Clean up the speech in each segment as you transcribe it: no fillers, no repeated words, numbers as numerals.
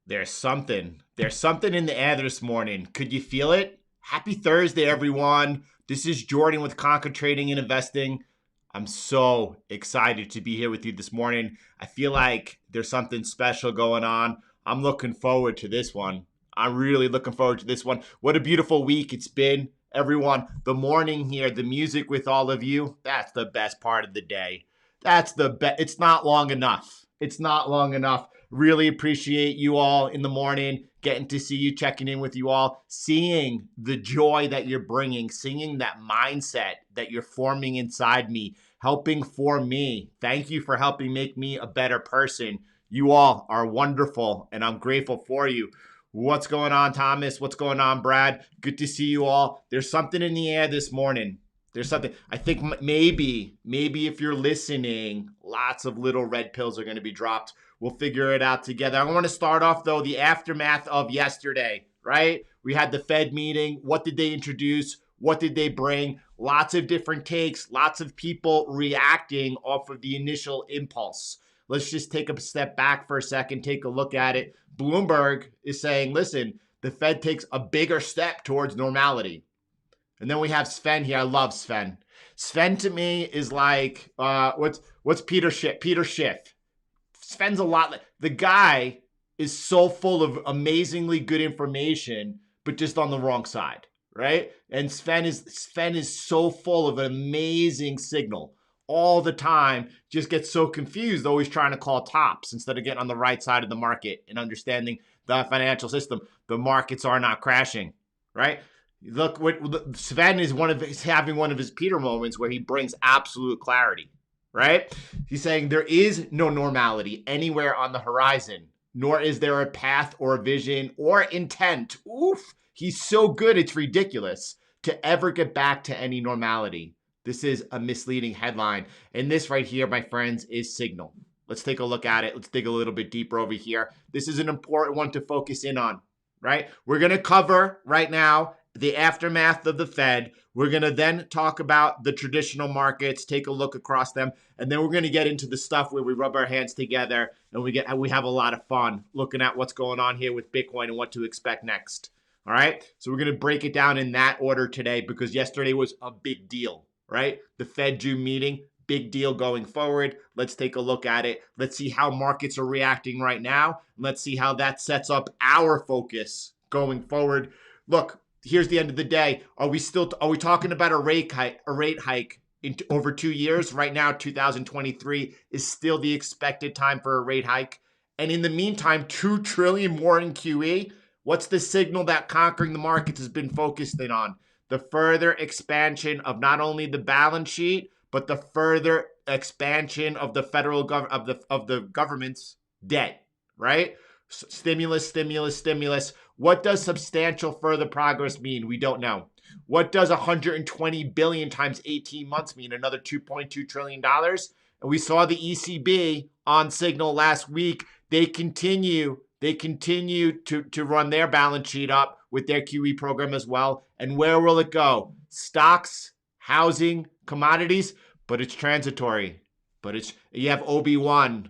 There's something in the air this morning. Could you feel it? Happy Thursday, everyone. This is Jordan with Conquer Trading and Investing. I'm so excited to be here with you this morning. I feel like there's something special going on. I'm looking forward to this one. I'm really looking forward to this one. What a beautiful week it's been, everyone. The morning here, the music with all of you, that's the best part of the day. That's the best. It's not long enough. It's not long enough. Really appreciate you all in the morning, getting to see you, checking in with you all, seeing the joy that you're bringing, seeing that mindset that you're forming inside me, helping for me. Thank you for helping make me a better person. You all are wonderful, and I'm grateful for you. What's going on, Thomas? What's going on, Brad? Good to see you all. There's something in the air this morning. There's something. I think maybe if you're listening, lots of little red pills are going to be dropped. We'll figure it out together. I want to start off, though, the aftermath of yesterday, right? We had the Fed meeting. What did they introduce? What did they bring? Lots of different takes, lots of people reacting off of the initial impulse. Let's just take a step back for a second, take a look at it. Bloomberg is saying, listen, the Fed takes a bigger step towards normality. And then we have Sven here. I love Sven. Sven to me is like, what's Peter Schiff? Peter Schiff. Sven's a lot. The guy is so full of amazingly good information, but just on the wrong side, right? And Sven is so full of an amazing signal all the time. Just gets so confused, always trying to call tops instead of getting on the right side of the market and understanding the financial system. The markets are not crashing, right? Look, Sven is having one of his Peter moments where he brings absolute clarity, right? He's saying there is no normality anywhere on the horizon, nor is there a path or a vision or intent. Oof, he's so good, it's ridiculous to ever get back to any normality. This is a misleading headline. And this right here, my friends, is signal. Let's take a look at it. Let's dig a little bit deeper over here. This is an important one to focus in on, right? We're going to cover right now the aftermath of the Fed. We're going to then talk about the traditional markets, take a look across them, and then we're going to get into the stuff where we rub our hands together and we have a lot of fun looking at what's going on here with Bitcoin and what to expect next. All right? So we're going to break it down in that order today because yesterday was a big deal, right? The Fed June meeting, big deal going forward. Let's take a look at it. Let's see how markets are reacting right now. Let's see how that sets up our focus going forward. Look, here's the end of the day. Are we talking about a rate hike in over 2 years? Right now, 2023 is still the expected time for a rate hike. And in the meantime, 2 trillion more in QE. What's the signal that conquering the markets has been focused in on? The further expansion of not only the balance sheet, but the further expansion of the federal government's debt, right? Stimulus. What does substantial further progress mean? We don't know. What does 120 billion times 18 months mean? Another $2.2 trillion. And we saw the ECB on signal last week. They continue to run their balance sheet up with their QE program as well. And where will it go? Stocks, housing, commodities, but it's transitory. But you have Obi-Wan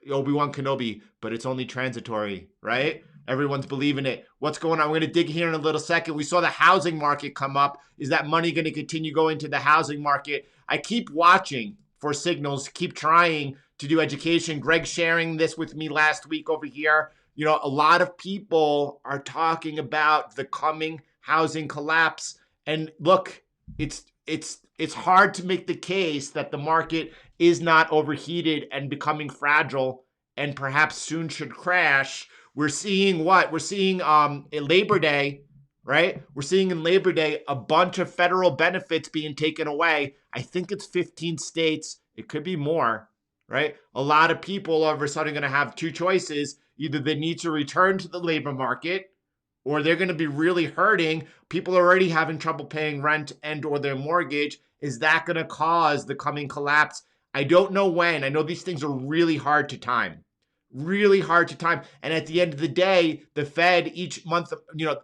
Kenobi, but it's only transitory, right? Everyone's believing it. What's going on? We're going to dig here in a little second. We saw the housing market come up. Is that money going to continue going to the housing market? I keep watching for signals, keep trying to do education. Greg sharing this with me last week over here. You know, a lot of people are talking about the coming housing collapse. And look, it's hard to make the case that the market is not overheated and becoming fragile and perhaps soon should crash. We're seeing what? We're seeing in Labor Day, right? We're seeing in Labor Day a bunch of federal benefits being taken away. I think it's 15 states. It could be more, right? A lot of people all of a sudden going to have 2 choices. Either they need to return to the labor market or they're going to be really hurting. People are already having trouble paying rent and or their mortgage. Is that going to cause the coming collapse? I don't know when. I know these things are really hard to time. And at the end of the day, the Fed each month,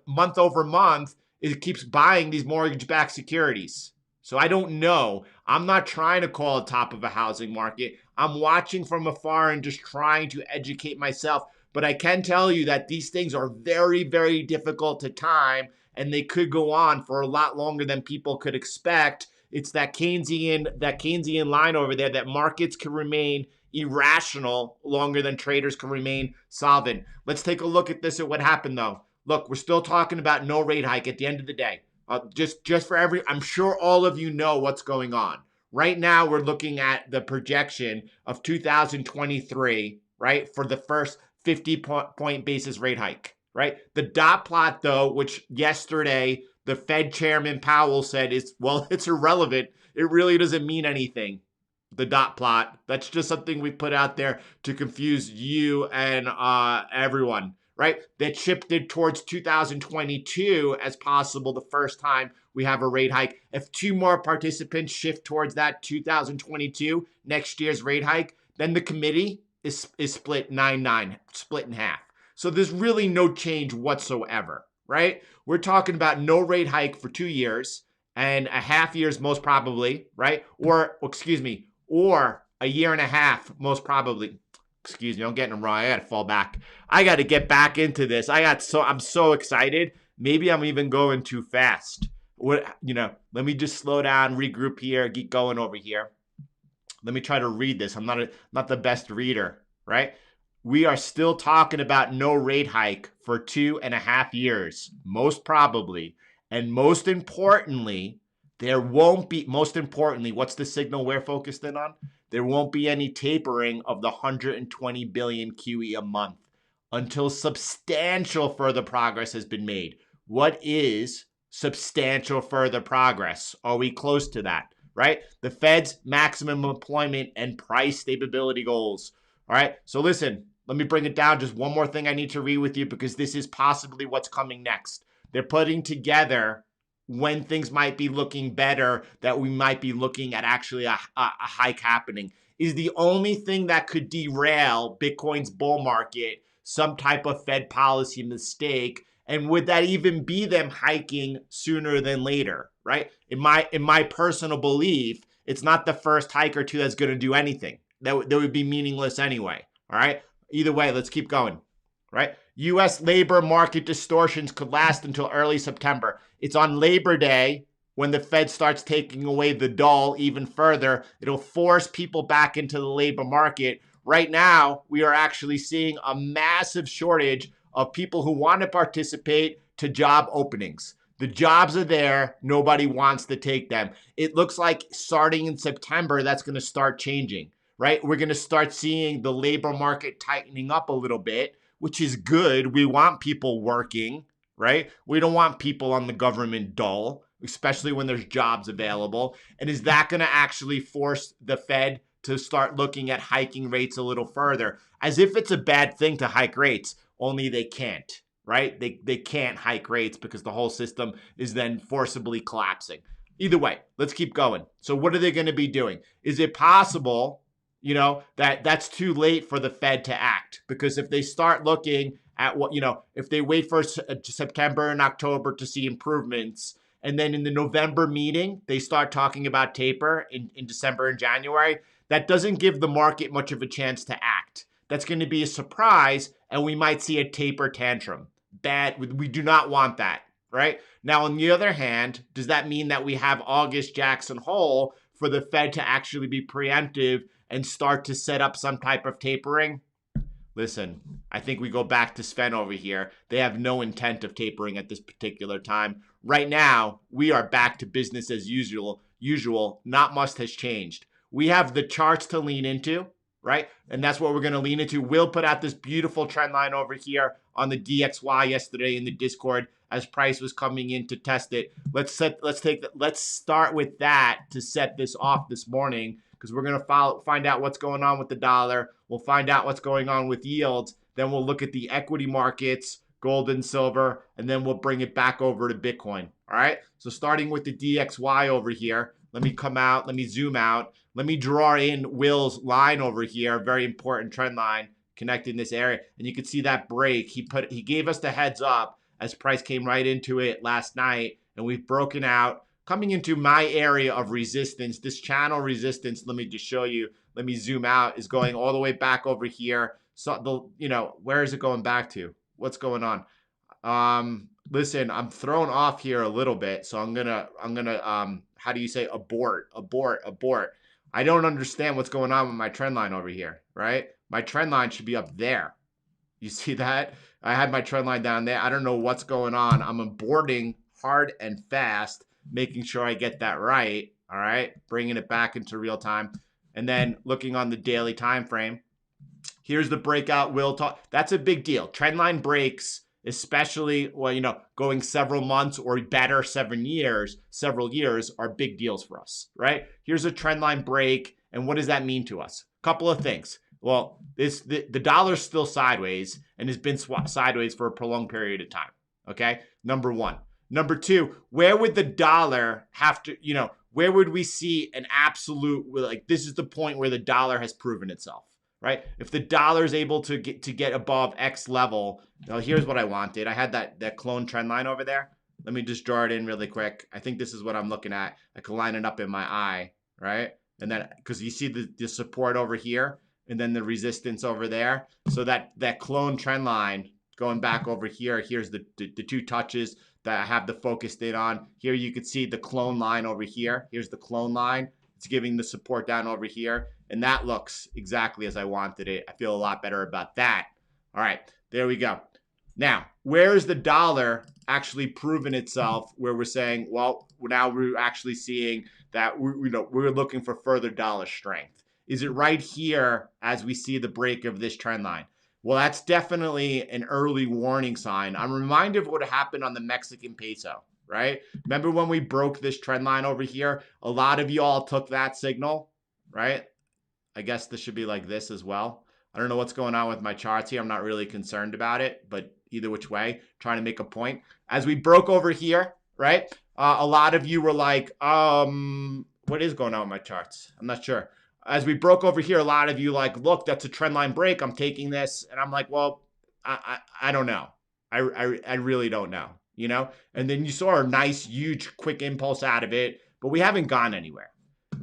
month over month, it keeps buying these mortgage-backed securities. So I don't know. I'm not trying to call a top of a housing market. I'm watching from afar and just trying to educate myself But I can tell you that these things are very, very difficult to time, and they could go on for a lot longer than people could expect. It's that Keynesian line over there that markets can remain irrational longer than traders can remain solvent. Let's take a look at this at what happened though. Look, we're still talking about no rate hike at the end of the day. Just for I'm sure all of you know what's going on. Right now, we're looking at the projection of 2023, right, for the first 50 point basis rate hike, right? The dot plot, though, which yesterday the Fed Chairman Powell said it's irrelevant. It really doesn't mean anything. The dot plot. That's just something we put out there to confuse you and everyone, right? That shifted towards 2022 as possible the first time we have a rate hike. If two more participants shift towards that 2022 next year's rate hike, then the committee is split 9-9, split in half. So there's really no change whatsoever, right? We're talking about no rate hike for 2 years and a half years most probably, right? Or a year and a half most probably. Excuse me, I'm getting them wrong. I gotta fall back. I gotta get back into this. I'm so excited. Maybe I'm even going too fast. Let me just slow down, regroup here, get going over here. Let me try to read this. I'm not the best reader, right? We are still talking about no rate hike for 2.5 years, most probably. And most importantly, what's the signal we're focused in on? There won't be any tapering of the 120 billion QE a month until substantial further progress has been made. What is substantial further progress? Are we close to that, right? The Fed's maximum employment and price stability goals. All right, so listen, let me bring it down. Just one more thing I need to read with you because this is possibly what's coming next. They're putting together when things might be looking better, that we might be looking at actually a hike happening. Is the only thing that could derail Bitcoin's bull market some type of Fed policy mistake? And would that even be them hiking sooner than later, right? In my personal belief, it's not the first hike or two that's going to do anything. That would be meaningless anyway, all right? Either way, let's keep going, right? U.S. labor market distortions could last until early September. It's on Labor Day when the Fed starts taking away the dole even further. It'll force people back into the labor market. Right now, we are actually seeing a massive shortage of people who want to participate to job openings. The jobs are there. Nobody wants to take them. It looks like starting in September, that's going to start changing, right? We're going to start seeing the labor market tightening up a little bit, which is good. We want people working, right? We don't want people on the government dole, especially when there's jobs available. And is that going to actually force the Fed to start looking at hiking rates a little further? As if it's a bad thing to hike rates, only they can't, right? They can't hike rates because the whole system is then forcibly collapsing. Either way, let's keep going. So what are they going to be doing? Is it possible that's too late for the Fed to act? Because if they start looking at if they wait for September and October to see improvements, and then in the November meeting, they start talking about taper in December and January, that doesn't give the market much of a chance to act. That's going to be a surprise, and we might see a taper tantrum. Bad. We do not want that, right? Now, on the other hand, does that mean that we have August Jackson Hole for the Fed to actually be preemptive and start to set up some type of tapering? Listen, I think we go back to Sven over here. They have no intent of tapering at this particular time. Right now, we are back to business as usual. Not much has changed. We have the charts to lean into, right? And that's what we're going to lean into. We'll put out this beautiful trend line over here on the DXY yesterday in the Discord as price was coming in to test it. Let's start with that to set this off this morning, because we're going to find out what's going on with the dollar. We'll find out what's going on with yields. Then we'll look at the equity markets, gold and silver, and then we'll bring it back over to Bitcoin. All right. So starting with the DXY over here, let me come out. Let me zoom out. Let me draw in Will's line over here. Very important trend line connecting this area. And you can see that break. He gave us the heads up as price came right into it last night. And we've broken out, coming into my area of resistance. This channel resistance, let me just show you. Let me zoom out, is going all the way back over here. where is it going back to? What's going on? Listen, I'm thrown off here a little bit, so I'm gonna how do you say abort. I don't understand what's going on with my trend line over here, right? My trend line should be up there. You see that? I had my trend line down there. I don't know what's going on. I'm aborting hard and fast, making sure I get that right. All right, bringing it back into real time, and then looking on the daily time frame. Here's the breakout will talk. That's a big deal. Trendline breaks, especially going several months or better, several years are big deals for us, right? Here's a trendline break, and what does that mean to us? Couple of things. Well, the dollar's still sideways and has been sideways for a prolonged period of time. Okay, number one. Number two, where would the dollar have to, where would we see an absolute, like, this is the point where the dollar has proven itself, right? If the dollar is able to get above X level, here's what I wanted. I had that clone trend line over there. Let me just draw it in really quick. I think this is what I'm looking at. I can line it up in my eye, right? And then, because you see the support over here, and then the resistance over there. So that clone trend line going back over here, here's the two touches that I have the focus date on. Here you can see the clone line over here. Here's the clone line. It's giving the support down over here. And that looks exactly as I wanted it. I feel a lot better about that. All right, there we go. Now, where is the dollar actually proven itself where we're saying, well, now we're actually seeing that we're looking for further dollar strength? Is it right here as we see the break of this trend line? Well, that's definitely an early warning sign. I'm reminded of what happened on the Mexican peso, right? Remember when we broke this trend line over here? A lot of you all took that signal, right? I guess this should be like this as well. I don't know what's going on with my charts here. I'm not really concerned about it, but either which way, trying to make a point. As we broke over here, right? A lot of you were like, what is going on with my charts? I'm not sure. As we broke over here, a lot of you like, look, that's a trend line break. I'm taking this. And I'm like, well, I don't know. I really don't know, And then you saw a nice, huge, quick impulse out of it, but we haven't gone anywhere.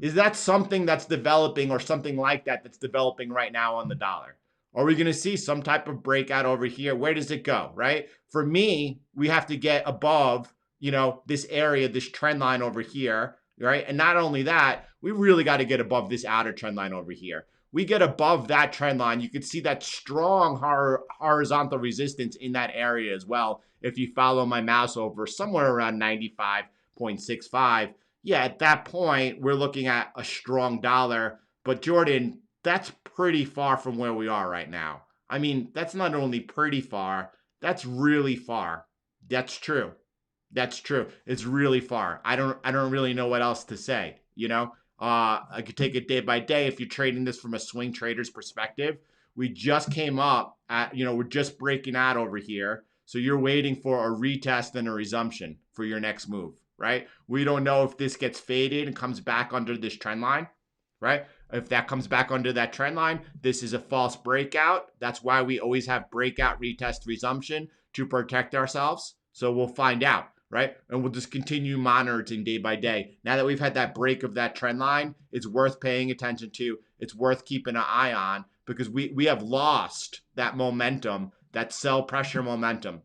Is that something that's developing or something like that that's developing right now on the dollar? Are we going to see some type of breakout over here? Where does it go, right? For me, we have to get above, this area, this trend line over here, right? And not only that, we really got to get above this outer trend line over here. We get above that trend line, you can see that strong horizontal resistance in that area as well. If you follow my mouse over somewhere around 95.65, yeah, at that point, we're looking at a strong dollar. But Jordan, that's pretty far from where we are right now. I mean, that's not only pretty far, that's really far. That's true. That's true. It's really far. I don't really know what else to say, I could take it day by day. If you're trading this from a swing trader's perspective, we just came up at, we're just breaking out over here. So you're waiting for a retest and a resumption for your next move, right? We don't know if this gets faded and comes back under this trend line, right? If that comes back under that trend line, this is a false breakout. That's why we always have breakout, retest, resumption to protect ourselves. So we'll find out, right? And we'll just continue monitoring day by day. Now that we've had that break of that trend line, it's worth paying attention to. It's worth keeping an eye on because we have lost that momentum, that sell pressure momentum,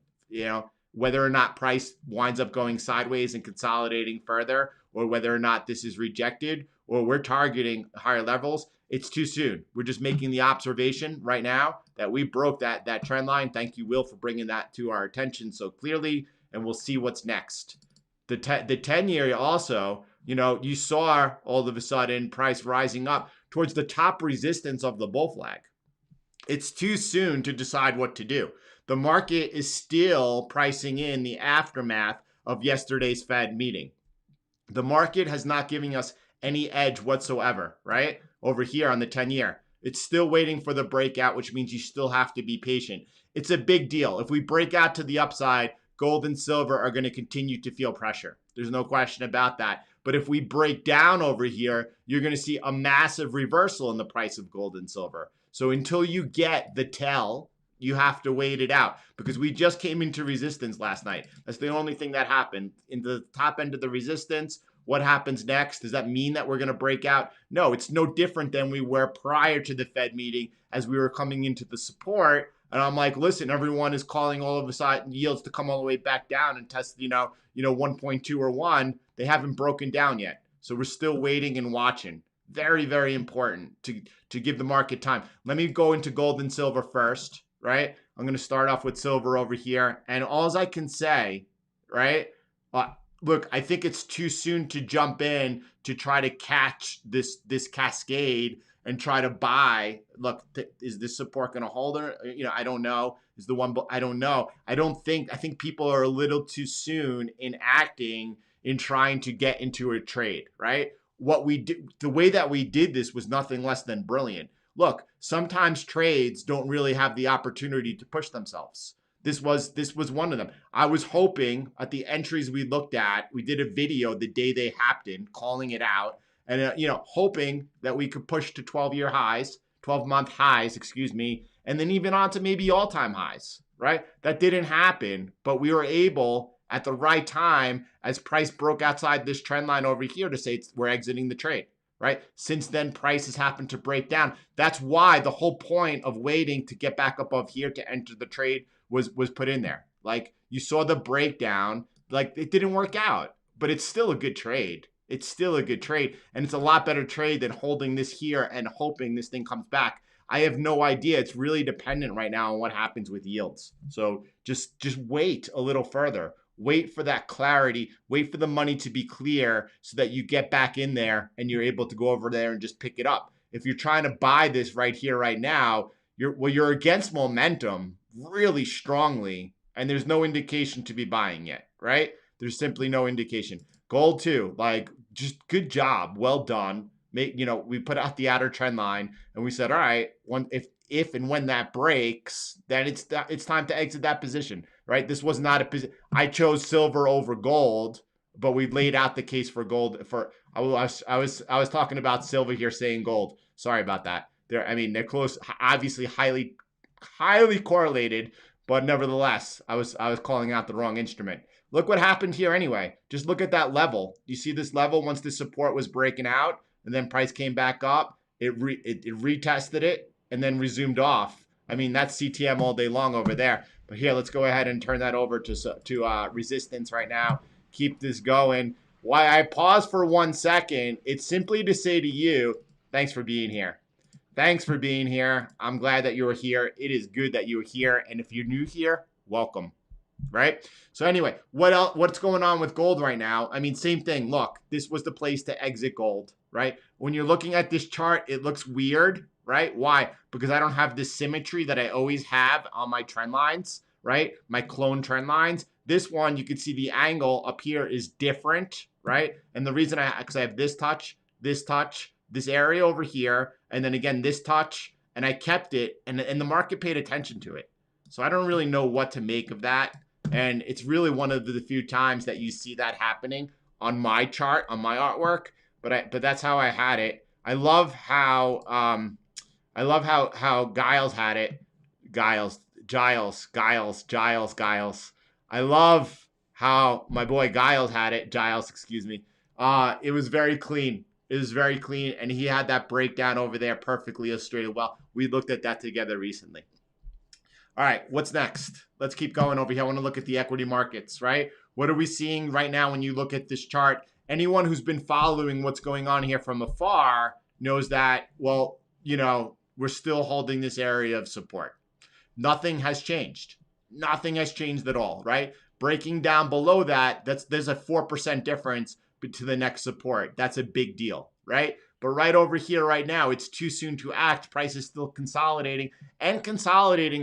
whether or not price winds up going sideways and consolidating further, or whether or not this is rejected, or we're targeting higher levels, it's too soon. We're just making the observation right now that we broke that trend line. Thank you, Will, for bringing that to our attention so clearly, and we'll see what's next. The 10-year also, you saw all of a sudden price rising up towards the top resistance of the bull flag. It's too soon to decide what to do. The market is still pricing in the aftermath of yesterday's Fed meeting. The market has not given us any edge whatsoever, right? Over here on the 10-year. It's still waiting for the breakout, which means you still have to be patient. It's a big deal. If we break out to the upside, gold and silver are going to continue to feel pressure. There's no question about that. But if we break down over here, you're going to see a massive reversal in the price of gold and silver. So until you get the tell, you have to wait it out because we just came into resistance last night. That's the only thing that happened. In the top end of the resistance, What happens next? Does that mean that we're going to break out? No, it's no different than we were prior to the Fed meeting as we were coming into the support. And I'm like, listen, everyone is calling all of a sudden yields to come all the way back down and test, 1.2 or 1. They haven't broken down yet. So we're still waiting and watching. Very, very important to give the market time. Let me go into gold and silver first, right? I'm going to start off with silver over here. And all I can say, right? Look, I think it's too soon to jump in to try to catch this cascade and try to buy. Look, is this support going to hold or, I don't know. Is the one, I don't know. I think people are a little too soon in acting in trying to get into a trade, right? What we did, the way that we did this was nothing less than brilliant. Look, sometimes trades don't really have the opportunity to push themselves. This was one of them. I was hoping at the entries we looked at, we did a video the day they happened, calling it out, and hoping that we could push to 12-month highs, and then even on to maybe all-time highs, right? That didn't happen, but we were able at the right time as price broke outside this trend line over here to say we're exiting the trade, right? Since then, price has happened to break down. That's why the whole point of waiting to get back above here to enter the trade was put in there. Like you saw the breakdown, like it didn't work out, but it's still a good trade. It's still a good trade. And it's a lot better trade than holding this here and hoping this thing comes back. I have no idea. It's really dependent right now on what happens with yields. So just wait a little further. Wait for that clarity. Wait for the money to be clear so that you get back in there and you're able to go over there and just pick it up. If you're trying to buy this right here, right now, you're against momentum really strongly, and there's no indication to be buying yet, right? There's simply no indication. Gold too, like just good job, well done. We put out the outer trend line and we said, all right, if and when that breaks, then it's time to exit that position, right? This was not a position. I chose silver over gold, but we laid out the case for gold. I was talking about silver here, saying gold. Sorry about that. They're close, obviously highly correlated, but nevertheless, I was calling out the wrong instrument. Look what happened here anyway. Just look at that level. You see this level once the support was breaking out, and then price came back up. It retested it and then resumed off. That's CTM all day long over there. But here, let's go ahead and turn that over to resistance right now. Keep this going. Why I pause for 1 second, it's simply to say to you, thanks for being here. Thanks for being here. I'm glad that you were here. It is good that you were here. And if you're new here, welcome. Right? So anyway, what's going on with gold right now? Same thing. Look, this was the place to exit gold, right? When you're looking at this chart, it looks weird, right? Why? Because I don't have this symmetry that I always have on my trend lines, right? My clone trend lines. This one, you can see the angle up here is different, right? And the reason because I have this touch, this area over here, and then again, this touch, and I kept it, and the market paid attention to it. So I don't really know what to make of that. And it's really one of the few times that you see that happening on my chart, on my artwork. But that's how I had it. I love how Giles had it. Giles. I love how my boy Giles had it. It was very clean. It was very clean, and he had that breakdown over there perfectly illustrated well. We looked at that together recently. All right, what's next? Let's keep going over here. I want to look at the equity markets, right? What are we seeing right now when you look at this chart? Anyone who's been following what's going on here from afar knows that, well, we're still holding this area of support. Nothing has changed. Nothing has changed at all, right? Breaking down below that, there's a 4% difference to the next support. That's a big deal, right? But right over here right now, it's too soon to act. Price is still consolidating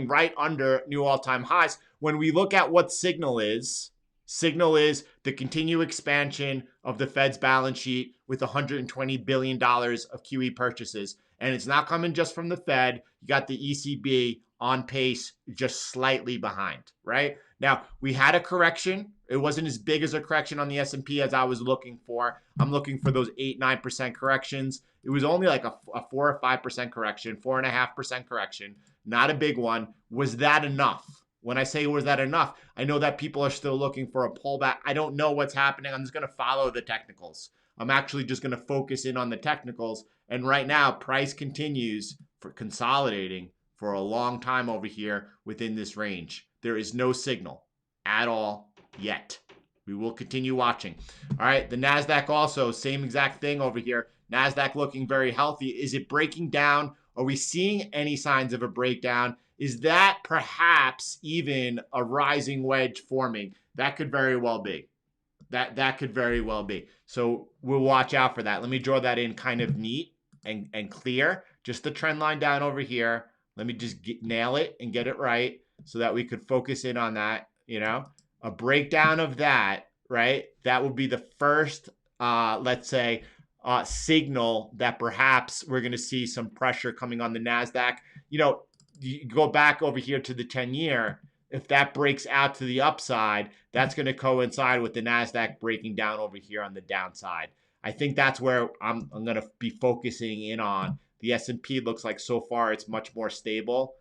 right under new all-time highs. When we look at what signal is the continued expansion of the Fed's balance sheet with $120 billion of QE purchases. And it's not coming just from the Fed. You got the ECB on pace, just slightly behind, right? Now, we had a correction. It wasn't as big as a correction on the S&P as I was looking for. I'm looking for those 8-9% corrections. It was only like a 4 or 5% correction, 4.5% correction. Not a big one. Was that enough? When I say, was that enough? I know that people are still looking for a pullback. I don't know what's happening. I'm just going to follow the technicals. I'm actually just going to focus in on the technicals. And right now, price continues for consolidating for a long time over here within this range. There is no signal at all yet. We will continue watching. All right, the Nasdaq also, same exact thing over here. Nasdaq looking very healthy. Is it breaking down? Are we seeing any signs of a breakdown? Is that perhaps even a rising wedge forming? That could very well be. That could very well be. So we'll watch out for that. Let me draw that in kind of neat and clear. Just the trend line down over here. Let me just nail it and get it right so that we could focus in on that, a breakdown of that, right? That would be the first, let's say, signal that perhaps we're going to see some pressure coming on the Nasdaq. You go back over here to the 10-year. If that breaks out to the upside, that's going to coincide with the Nasdaq breaking down over here on the downside. I think that's where I'm going to be focusing in on. The S&P looks like so far it's much more stable.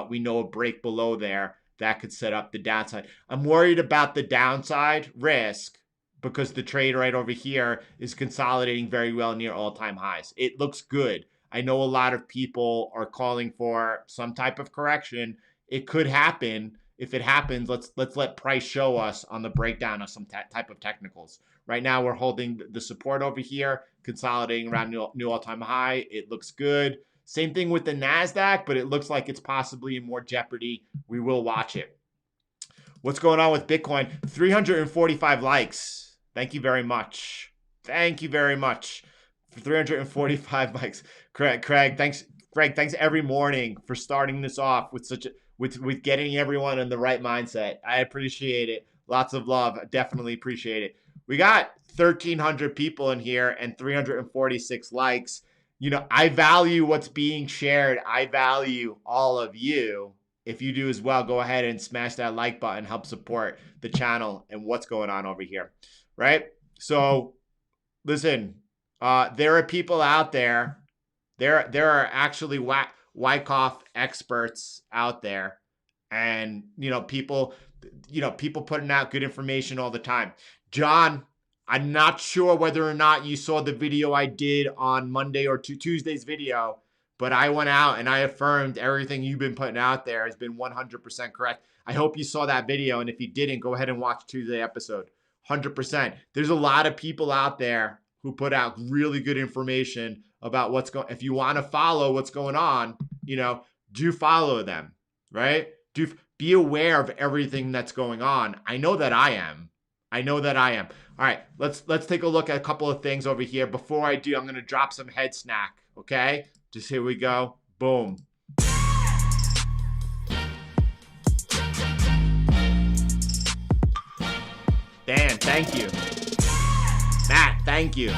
We know a break below there that could set up the downside. I'm worried about the downside risk because the trade right over here is consolidating very well near all-time highs. It looks good. I know a lot of people are calling for some type of correction. It could happen. If it happens, let's let price show us on the breakdown of some type of technicals. Right now, we're holding the support over here, consolidating around new all-time high. It looks good. Same thing with the Nasdaq, but it looks like it's possibly in more jeopardy. We will watch it. What's going on with Bitcoin? 345 likes. Thank you very much. Thank you very much for 345 likes. Craig, thanks. Craig, thanks every morning for starting this off with with getting everyone in the right mindset. I appreciate it. Lots of love. I definitely appreciate it. We got 1,300 people in here and 346 likes. I value what's being shared. I value all of you. If you do as well, go ahead and smash that like button. Help support the channel and what's going on over here, right? So, listen, there are people out there. There are actually Wyckoff experts out there, and people putting out good information all the time. John, I'm not sure whether or not you saw the video I did on Monday or Tuesday's video, but I went out and I affirmed everything you've been putting out there has been 100% correct. I hope you saw that video, and if you didn't, go ahead and watch Tuesday episode. 100%. There's a lot of people out there who put out really good information about what's going. If you want to follow what's going on, do follow them, right? Do be aware of everything that's going on. I know that I am. All right, let's take a look at a couple of things over here. Before I do, I'm going to drop some head snack, okay? Just here we go. Boom. Dan, thank you. Matt, thank you.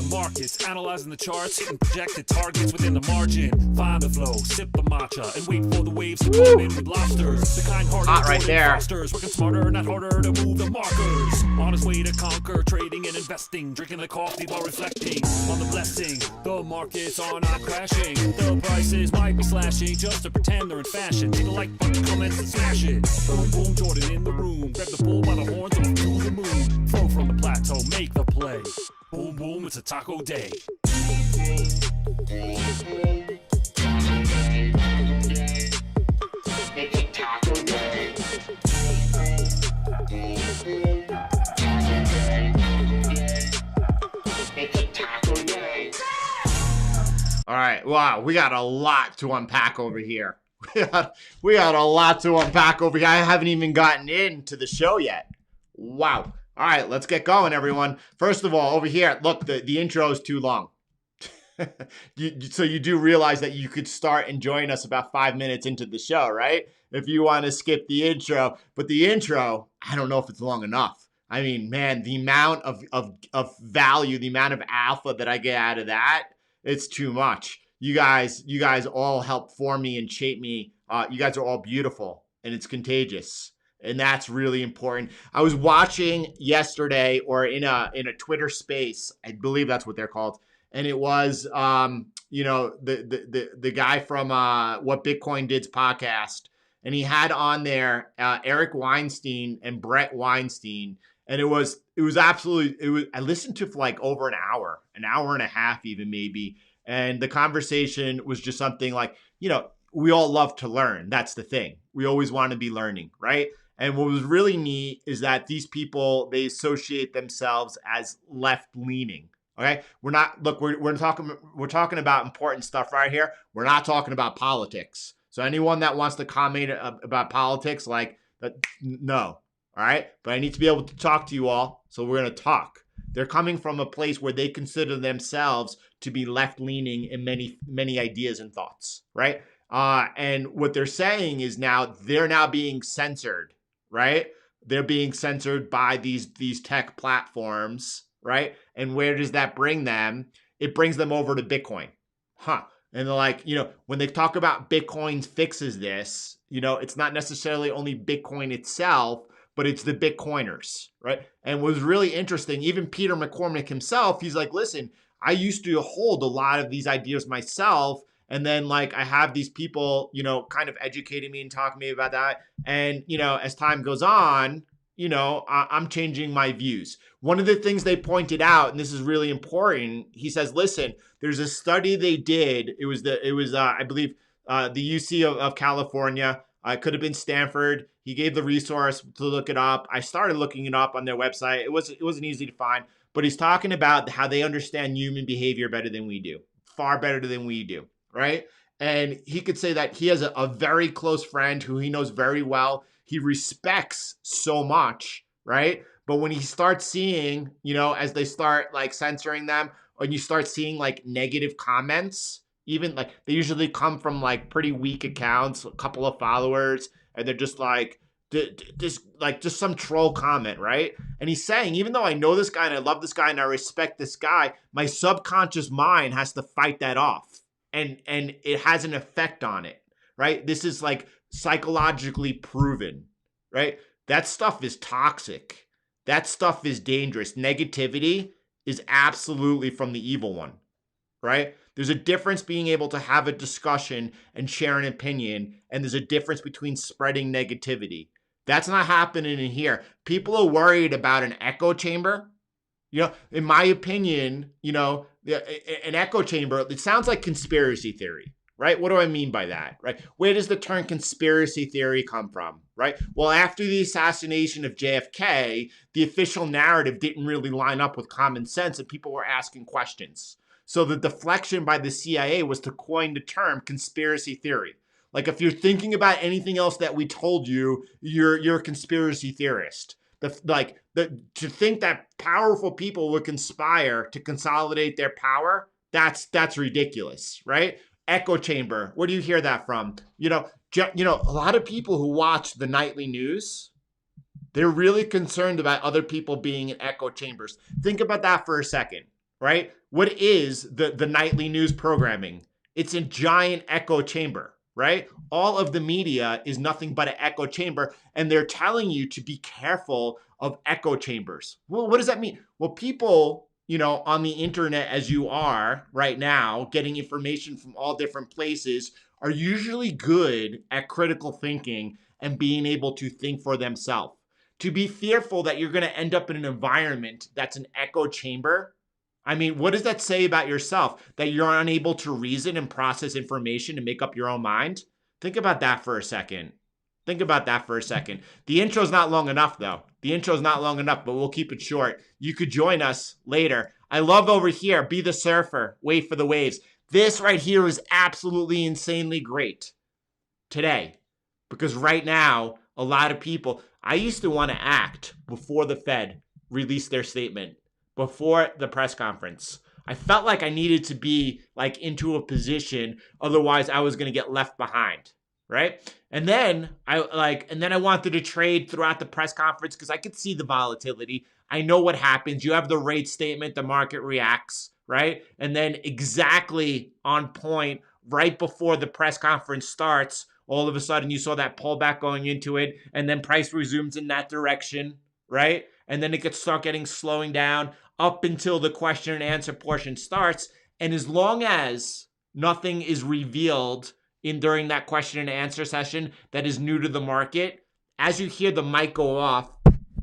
Markets, analyzing the charts, hitting projected targets within the margin. Find the flow, sip the matcha, and wait for the waves to come in with lobsters. The kind-hearted hot right there. Fosters, working smarter, not harder to move the markers. On his way to conquer, trading and investing, drinking the coffee while reflecting on the blessing. The markets are not crashing. The prices might be slashing just to pretend they're in fashion. Hit the like button, comments, and smash it. Boom, boom, Jordan in the room. Grab the bull by the horns and to the moon. Flow from the plateau, make the play. Boom, boom, it's a taco day. It's a taco day. It's a taco day. All right, wow, we got a lot to unpack over here. We got a lot to unpack over here. I haven't even gotten into the show yet. Wow. All right, let's get going, everyone. First of all, over here, look, the intro is too long. So you do realize that you could start enjoying us about 5 minutes into the show, right? If you want to skip the intro. But the intro, I don't know if it's long enough. I mean, man, the amount of value, the amount of alpha that I get out of that, it's too much. You guys all help form me and shape me. You guys are all beautiful, and it's contagious. And that's really important. I was watching yesterday or in a Twitter space, I believe that's what they're called. and it was the guy from What Bitcoin Did's podcast, and he had on there Eric Weinstein and Brett Weinstein, and it was absolutely, I listened to for like over an hour and a half even maybe, and the conversation was just something like, we all love to learn. That's the thing. We always want to be learning, right? And what was really neat is that these people, they associate themselves as left leaning. Okay, we're talking about important stuff right here. We're not talking about politics. So anyone that wants to comment about politics, like that, no. All right, but I need to be able to talk to you all, so we're going to talk. They're coming from a place where they consider themselves to be left leaning in many ideas and thoughts, right? And what they're saying is they're now being censored, right? They're being censored by these tech platforms, right? And where does that bring them? It brings them over to Bitcoin. And they're like, when they talk about Bitcoin fixes this, it's not necessarily only Bitcoin itself, but it's the Bitcoiners, right? And what was really interesting, even Peter McCormick himself, he's like, listen, I used to hold a lot of these ideas myself. And then like I have these people, kind of educating me and talking to me about that. And, as time goes on, I'm changing my views. One of the things they pointed out, and this is really important, he says, listen, there's a study they did. It was I believe, the UC of California. It could have been Stanford. He gave the resource to look it up. I started looking it up on their website. It wasn't easy to find, but he's talking about how they understand human behavior better than we do, far better than we do, right? And he could say that he has a very close friend who he knows very well. He respects so much, right? But when he starts seeing, as they start like censoring them, and you start seeing like negative comments, even like they usually come from like pretty weak accounts, a couple of followers, and they're just like, just some troll comment, right? And he's saying, even though I know this guy and I love this guy and I respect this guy, my subconscious mind has to fight that off. And it has an effect on it, right? This is like psychologically proven, right? That stuff is toxic. That stuff is dangerous. Negativity is absolutely from the evil one, right? There's a difference being able to have a discussion and share an opinion, and there's a difference between spreading negativity. That's not happening in here. People are worried about an echo chamber. In my opinion, an echo chamber, it sounds like conspiracy theory, right? What do I mean by that, right? Where does the term conspiracy theory come from, right? Well, after the assassination of JFK, the official narrative didn't really line up with common sense and people were asking questions. So the deflection by the CIA was to coin the term conspiracy theory. Like if you're thinking about anything else that we told you, you're a conspiracy theorist. To think that powerful people would conspire to consolidate their power, that's ridiculous, right? Echo chamber. Where do you hear that from? A lot of people who watch the nightly news, they're really concerned about other people being in echo chambers. Think about that for a second, right? What is the nightly news programming? It's a giant echo chamber, right? All of the media is nothing but an echo chamber, and they're telling you to be careful of echo chambers. Well, what does that mean? Well, people, on the internet, as you are right now, getting information from all different places, are usually good at critical thinking and being able to think for themselves. To be fearful that you're going to end up in an environment that's an echo chamber, I mean, what does that say about yourself? That you're unable to reason and process information and make up your own mind? Think about that for a second. The intro's not long enough, though. But we'll keep it short. You could join us later. I love over here, be the surfer, wait for the waves. This right here is absolutely insanely great today. Because right now, a lot of people, I used to want to act before the Fed released their statement. Before the press conference, I felt like I needed to be like into a position, otherwise I was going to get left behind, right? And then I wanted to trade throughout the press conference because I could see the volatility. I know what happens. You have the rate statement, the market reacts, right? And then exactly on point, right before the press conference starts, all of a sudden you saw that pullback going into it, and then price resumes in that direction, right? And then it could start slowing down up until the question and answer portion starts. And as long as nothing is revealed during that question and answer session that is new to the market, as you hear the mic go off,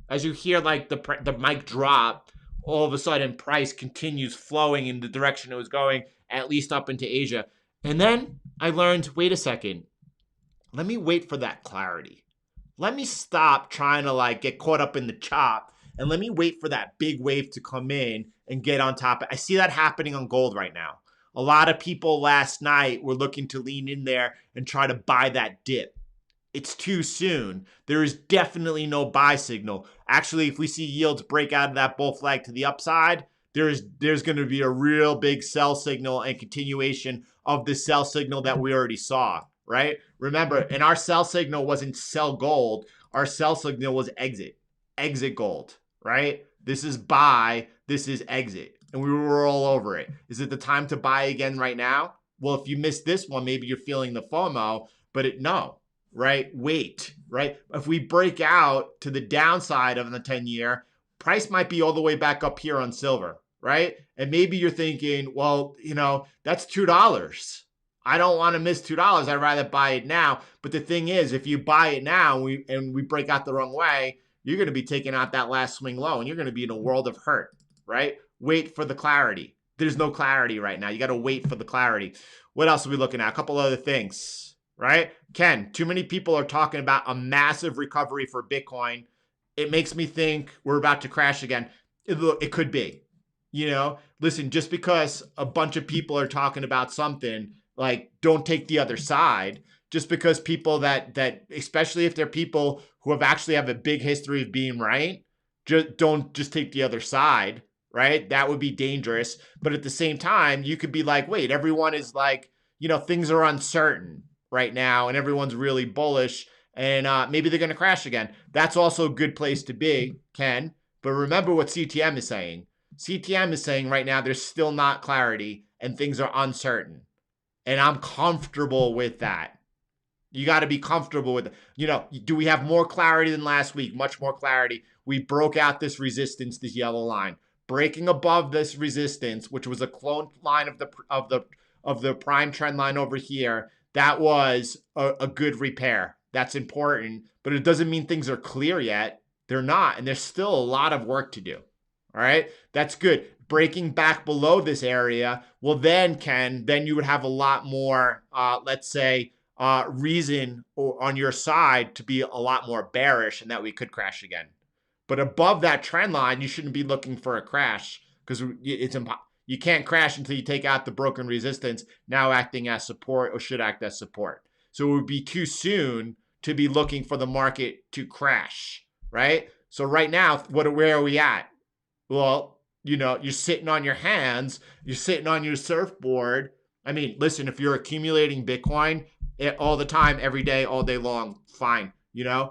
as you hear like the mic drop, all of a sudden price continues flowing in the direction it was going, at least up into Asia. And then I learned, wait a second, let me wait for that clarity. Let me stop trying to like get caught up in the chop, and let me wait for that big wave to come in and get on top. I see that happening on gold right now. A lot of people last night were looking to lean in there and try to buy that dip. It's too soon. There is definitely no buy signal. Actually, if we see yields break out of that bull flag to the upside, there's going to be a real big sell signal and continuation of the sell signal that we already saw, right? Remember, and our sell signal wasn't sell gold. Our sell signal was exit gold, right? This is buy, this is exit. And we were all over it. Is it the time to buy again right now? Well, if you missed this one, maybe you're feeling the FOMO, but no, right? Wait, right? If we break out to the downside of the 10-year, price might be all the way back up here on silver, right? And maybe you're thinking, well, that's $2. I don't want to miss $2. I'd rather buy it now. But the thing is, if you buy it now and we break out the wrong way, you're going to be taking out that last swing low and you're going to be in a world of hurt, right? Wait for the clarity. There's no clarity right now. You got to wait for the clarity. What else are we looking at? A couple other things, right? Ken, too many people are talking about a massive recovery for Bitcoin. It makes me think we're about to crash again. It could be. Listen, just because a bunch of people are talking about something, like, don't take the other side. Just because people that especially if they're people who have a big history of being right, don't take the other side, right? That would be dangerous. But at the same time, you could be like, wait, everyone is like, things are uncertain right now and everyone's really bullish and maybe they're going to crash again. That's also a good place to be, Ken. But remember what CTM is saying. CTM is saying right now there's still not clarity and things are uncertain. And I'm comfortable with that. You got to be comfortable with it. Do we have more clarity than last week? Much more clarity. We broke out this resistance, this yellow line. Breaking above this resistance, which was a clone line of the prime trend line over here, that was a good repair. That's important, but it doesn't mean things are clear yet. They're not, and there's still a lot of work to do. All right, that's good. Breaking back below this area, well, then you would have a lot more, let's say, reason on your side to be a lot more bearish and that we could crash again. But above that trend line, you shouldn't be looking for a crash because you can't crash until you take out the broken resistance now acting as support or should act as support. So it would be too soon to be looking for the market to crash, right? So right now, where are we at? Well, you're sitting on your hands, you're sitting on your surfboard. I mean, listen, if you're accumulating Bitcoin all the time, every day, all day long, fine. A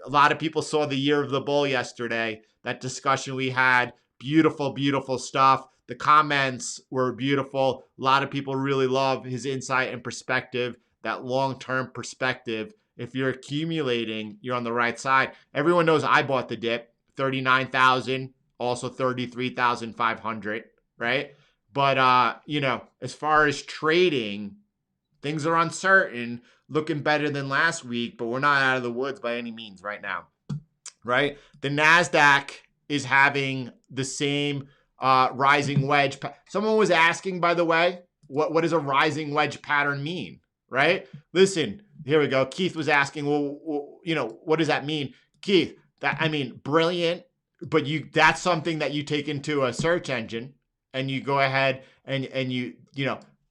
lot of people saw the year of the bull yesterday, that discussion we had, beautiful, beautiful stuff. The comments were beautiful. A lot of people really love his insight and perspective, that long-term perspective. If you're accumulating, you're on the right side. Everyone knows I bought the dip, 39,000, also 33,500, right? But, as far as trading, things are uncertain, looking better than last week, but we're not out of the woods by any means right now, right? The Nasdaq is having the same rising wedge. Someone was asking, by the way, what does a rising wedge pattern mean, right? Listen, here we go. Keith was asking, well, what does that mean? Keith, brilliant, but that's something that you take into a search engine and you go ahead and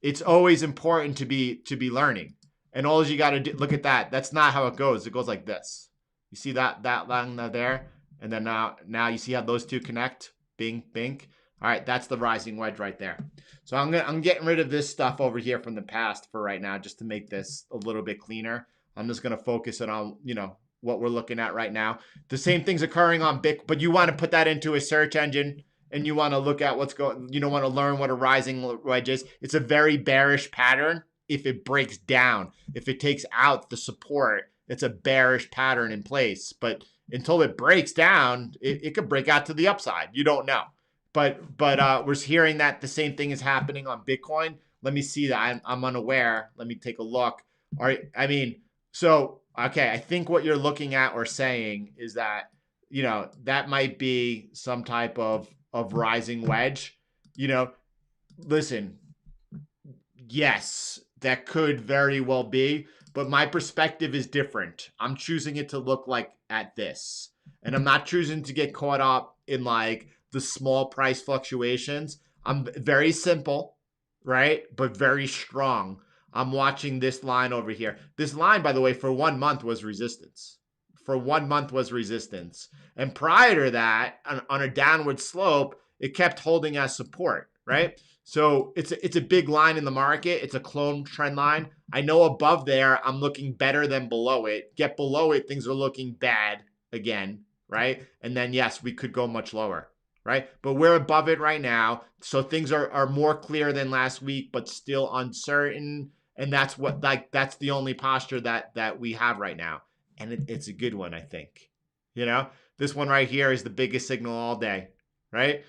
it's always important to be learning. And all you got to do, look at that. That's not how it goes. It goes like this. You see that line there? And then now you see how those two connect? Bing, bing. All right, that's the rising wedge right there. So I'm getting rid of this stuff over here from the past for right now, just to make this a little bit cleaner. I'm just going to focus it on, what we're looking at right now. The same thing's occurring on Bitcoin, but you want to put that into a search engine and you want to look at what's going, want to learn what a rising wedge is. It's a very bearish pattern. If it breaks down, if it takes out the support, it's a bearish pattern in place. But until it breaks down, it could break out to the upside. You don't know. but we're hearing that the same thing is happening on Bitcoin. Let me see that. I'm unaware. Let me take a look. All right. I mean, so okay. I think what you're looking at or saying is that that might be some type of rising wedge. Listen, yes, that could very well be, but my perspective is different. I'm choosing it to look like at this. And I'm not choosing to get caught up in like the small price fluctuations. I'm very simple, right? But very strong. I'm watching this line over here. This line, by the way, for 1 month was resistance. For 1 month was resistance. And prior to that, on a downward slope, it kept holding as support, right? So it's a big line in the market. It's a clone trend line. I know above there, I'm looking better than below it. Get below it, things are looking bad again, right? And then yes, we could go much lower, right? But we're above it right now. So things are more clear than last week, but still uncertain. And that's that's the only posture that we have right now. And it's a good one, I think. This one right here is the biggest signal all day, right?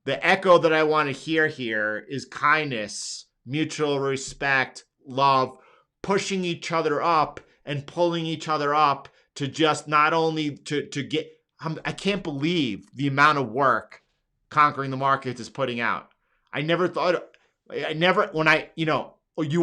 The echo that I want to hear here is kindness, mutual respect, love, pushing each other up and pulling each other up to just not only to get, I can't believe the amount of work Conquering the Markets is putting out. You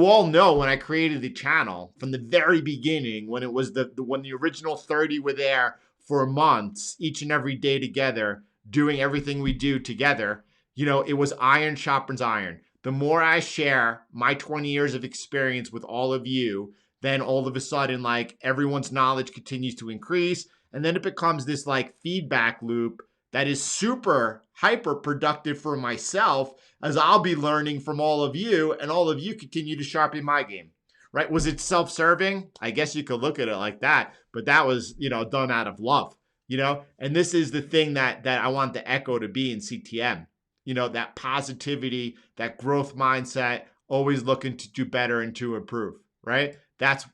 all know when I created the channel from the very beginning, when it was when the original 30 were there for months, each and every day together, doing everything we do together, it was iron sharpens iron. The more I share my 20 years of experience with all of you, then all of a sudden, like, everyone's knowledge continues to increase. And then it becomes this like feedback loop that is super hyper productive for myself, as I'll be learning from all of you and all of you continue to sharpen my game, right? Was it self-serving? I guess you could look at it like that, but that was, done out of love. And this is the thing that I want the echo to be in CTM, that positivity, that growth mindset, always looking to do better and to improve, right? That's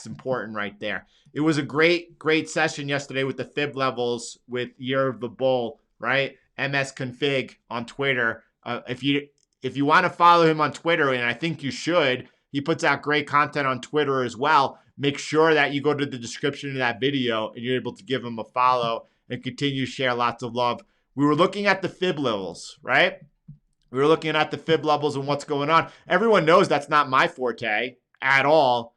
important right there. It was a great session yesterday with the fib levels with Year of the Bull, right? MS Config on Twitter. If you want to follow him on Twitter, and I think you should, he puts out great content on Twitter as well. Make sure that you go to the description of that video and you're able to give him a follow and continue to share lots of love. We were looking at the fib levels, right? We were looking at the fib levels and what's going on. Everyone knows that's not my forte at all.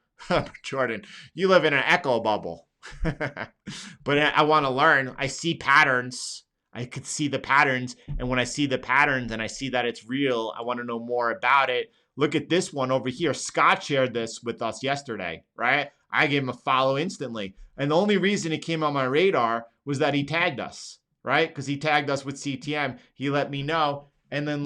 Jordan, you live in an echo bubble. But I want to learn. I see patterns. I could see the patterns. And when I see the patterns and I see that it's real, I want to know more about it. Look at this one over here. Scott shared this with us yesterday, right? I gave him a follow instantly. And the only reason it came on my radar was that he tagged us, right? Because he tagged us with CTM. He let me know. And then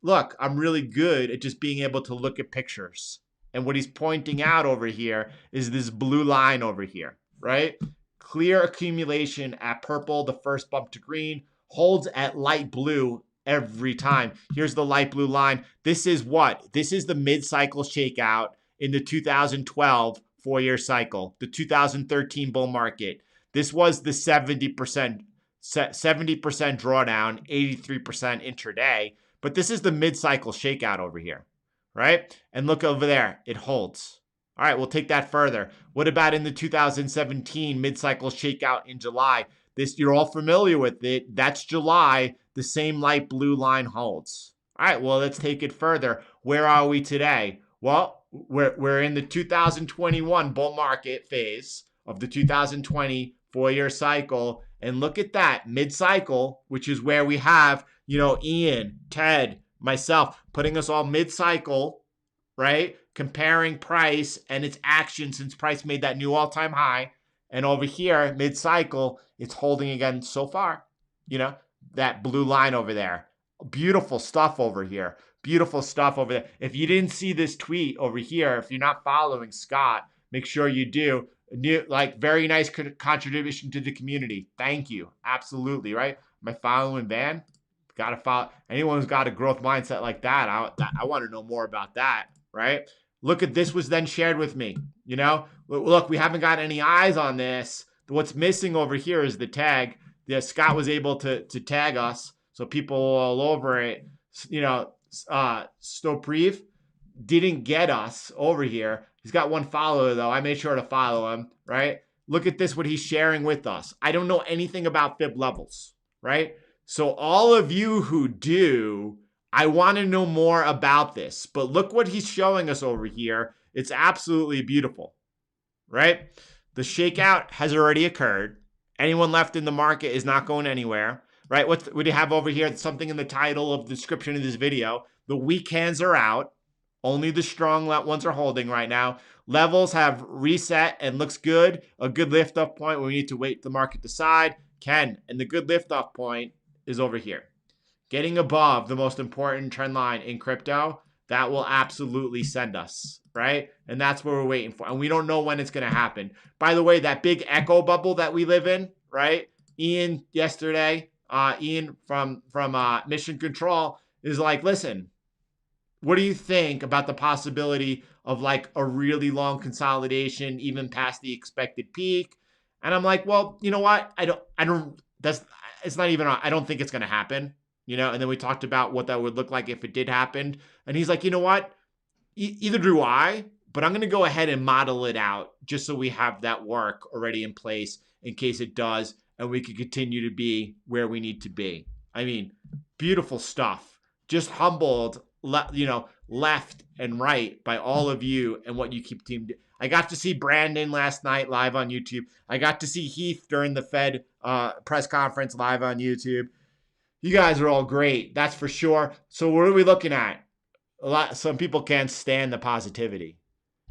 look, I'm really good at just being able to look at pictures. And what he's pointing out over here is this blue line over here, right? Clear accumulation at purple, the first bump to green, holds at light blue every time. Here's the light blue line. This is what? This is the mid-cycle shakeout in the 2012 four-year cycle, the 2013 bull market. This was the 70% drawdown, 83% intraday. But this is the mid-cycle shakeout over here, right? And look over there. It holds. All right, we'll take that further. What about in the 2017 mid-cycle shakeout in July? This, you're all familiar with it. That's July. The same light blue line holds. All right, well, let's take it further. Where are we today? Well, we're in the 2021 bull market phase of the 2020 four-year cycle. And look at that, mid-cycle, which is where we have, Ian, Ted, myself, putting us all mid-cycle, right? Comparing price and its action since price made that new all-time high. And over here, mid-cycle, it's holding again so far, that blue line over there. Beautiful stuff over here. Beautiful stuff over there. If you didn't see this tweet over here, if you're not following Scott, make sure you do. Very nice contribution to the community. Thank you. Absolutely, right? Am I following Van? Got to follow. Anyone who's got a growth mindset like that, I want to know more about that, right? Look at this was then shared with me. Look, we haven't got any eyes on this. What's missing over here is the tag. Scott was able to tag us. So people all over it, Stoprieve didn't get us over here. He's got one follower though. I made sure to follow him, right? Look at this, what he's sharing with us. I don't know anything about fib levels, right? So all of you who do, I want to know more about this. But look what he's showing us over here. It's absolutely beautiful, right? The shakeout has already occurred. Anyone left in the market is not going anywhere, right? What do you have over here? Something in the title of the description of this video. The weak hands are out. Only the strong ones are holding right now. Levels have reset and looks good. A good lift-off point where we need to wait the market decide. And the good lift-off point is over here. Getting above the most important trend line in crypto, that will absolutely send us, right? And that's what we're waiting for. And we don't know when it's going to happen. By the way, that big echo bubble that we live in, right? Ian yesterday, Ian from Mission Control is like, listen, what do you think about the possibility of like a really long consolidation, even past the expected peak? And I'm like, well, you know what? I don't think it's going to happen, and then we talked about what that would look like if it did happen. And he's like, you know what? Either do I, but I'm going to go ahead and model it out just so we have that work already in place in case it does, and we can continue to be where we need to be. I mean, beautiful stuff. Just humbled, left and right by all of you and what you keep team. I got to see Brandon last night live on YouTube. I got to see Heath during the Fed press conference live on YouTube. You guys are all great, that's for sure. So what are we looking at? Some people can't stand the positivity.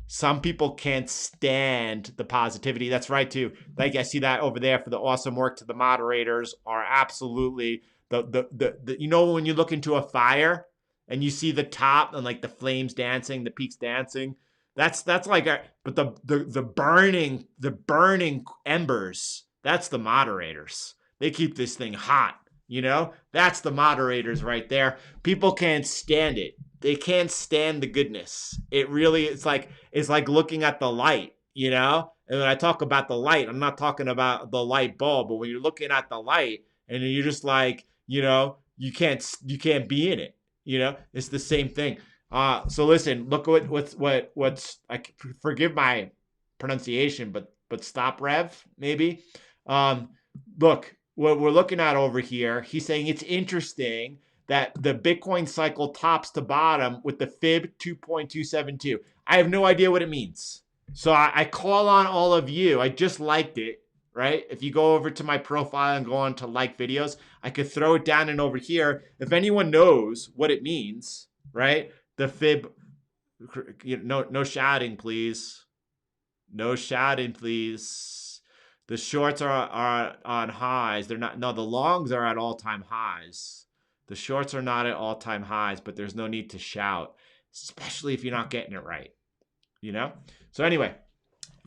Some people can't stand the positivity. That's right too. Like I see that over there for the awesome work to the moderators are absolutely when you look into a fire and you see the top and like the flames dancing, the peaks dancing. That's like but the burning embers, that's the moderators. They keep this thing hot, That's the moderators right there. People can't stand it. They can't stand the goodness. It's like looking at the light, And when I talk about the light, I'm not talking about the light bulb, but when you're looking at the light and you're just like, you can't be in it. It's the same thing. So listen, look at what's I forgive my pronunciation, but stop rev maybe. Look, what we're looking at over here, he's saying it's interesting that the Bitcoin cycle tops to bottom with the fib 2.272. I have no idea what it means. So I call on all of you. I just liked it, right? If you go over to my profile and go on to like videos, I could throw it down and over here. If anyone knows what it means, right? The fib, no shouting, please. No shouting, please. The shorts are on highs. They're not. No, the longs are at all-time highs. The shorts are not at all-time highs, but there's no need to shout, especially if you're not getting it right. So anyway,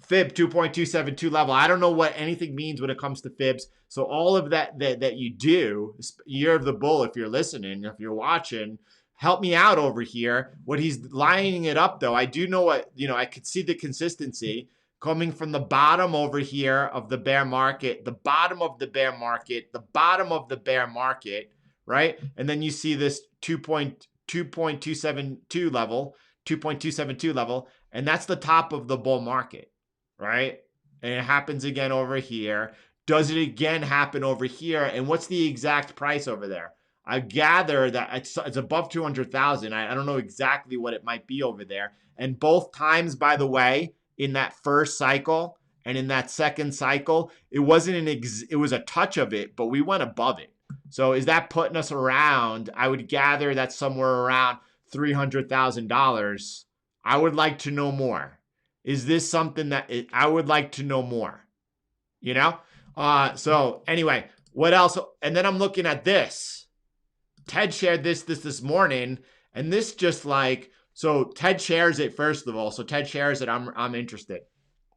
fib 2.272 level. I don't know what anything means when it comes to fibs. So all of that you do, year of the bull, if you're listening, if you're watching, help me out over here. What he's lining it up though, I do know what, I could see the consistency coming from the bottom over here of the bear market, the bottom of the bear market, the bottom of the bear market, right? And then you see this 2.272 level, 2.272 level, and that's the top of the bull market, right? And it happens again over here. Does it again happen over here? And what's the exact price over there? I gather that it's above 200,000. I don't know exactly what it might be over there. And both times, by the way, in that first cycle and in that second cycle, it wasn't it was a touch of it, but we went above it. So is that putting us around? I would gather that's somewhere around $300,000. I would like to know more. Is this something that I would like to know more? So anyway, what else? And then I'm looking at this. Ted shared this morning, and this just like, so Ted shares it first of all. So Ted shares it. I'm interested.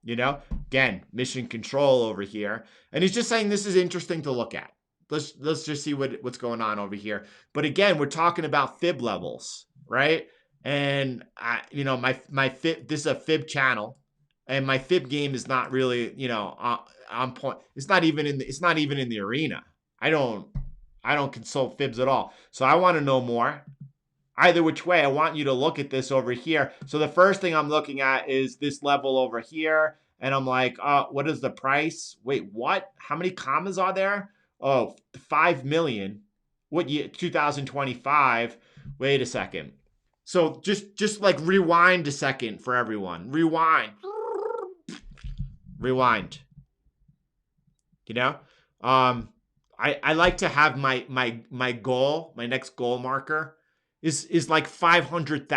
Again, mission control over here, and he's just saying this is interesting to look at. Let's just see what's going on over here. But again, we're talking about fib levels, right? And my fib. This is a fib channel, and my fib game is not really on point. It's not even in the arena. I don't I don't consult fibs at all. So I want to know more. Either which way, I want you to look at this over here. So the first thing I'm looking at is this level over here. And I'm like, what is the price? Wait, what? How many commas are there? Oh, 5 million. What year? 2025. Wait a second. So just like rewind a second for everyone. Rewind. Rewind. You know? I like to have my goal, my next goal marker is like $500,000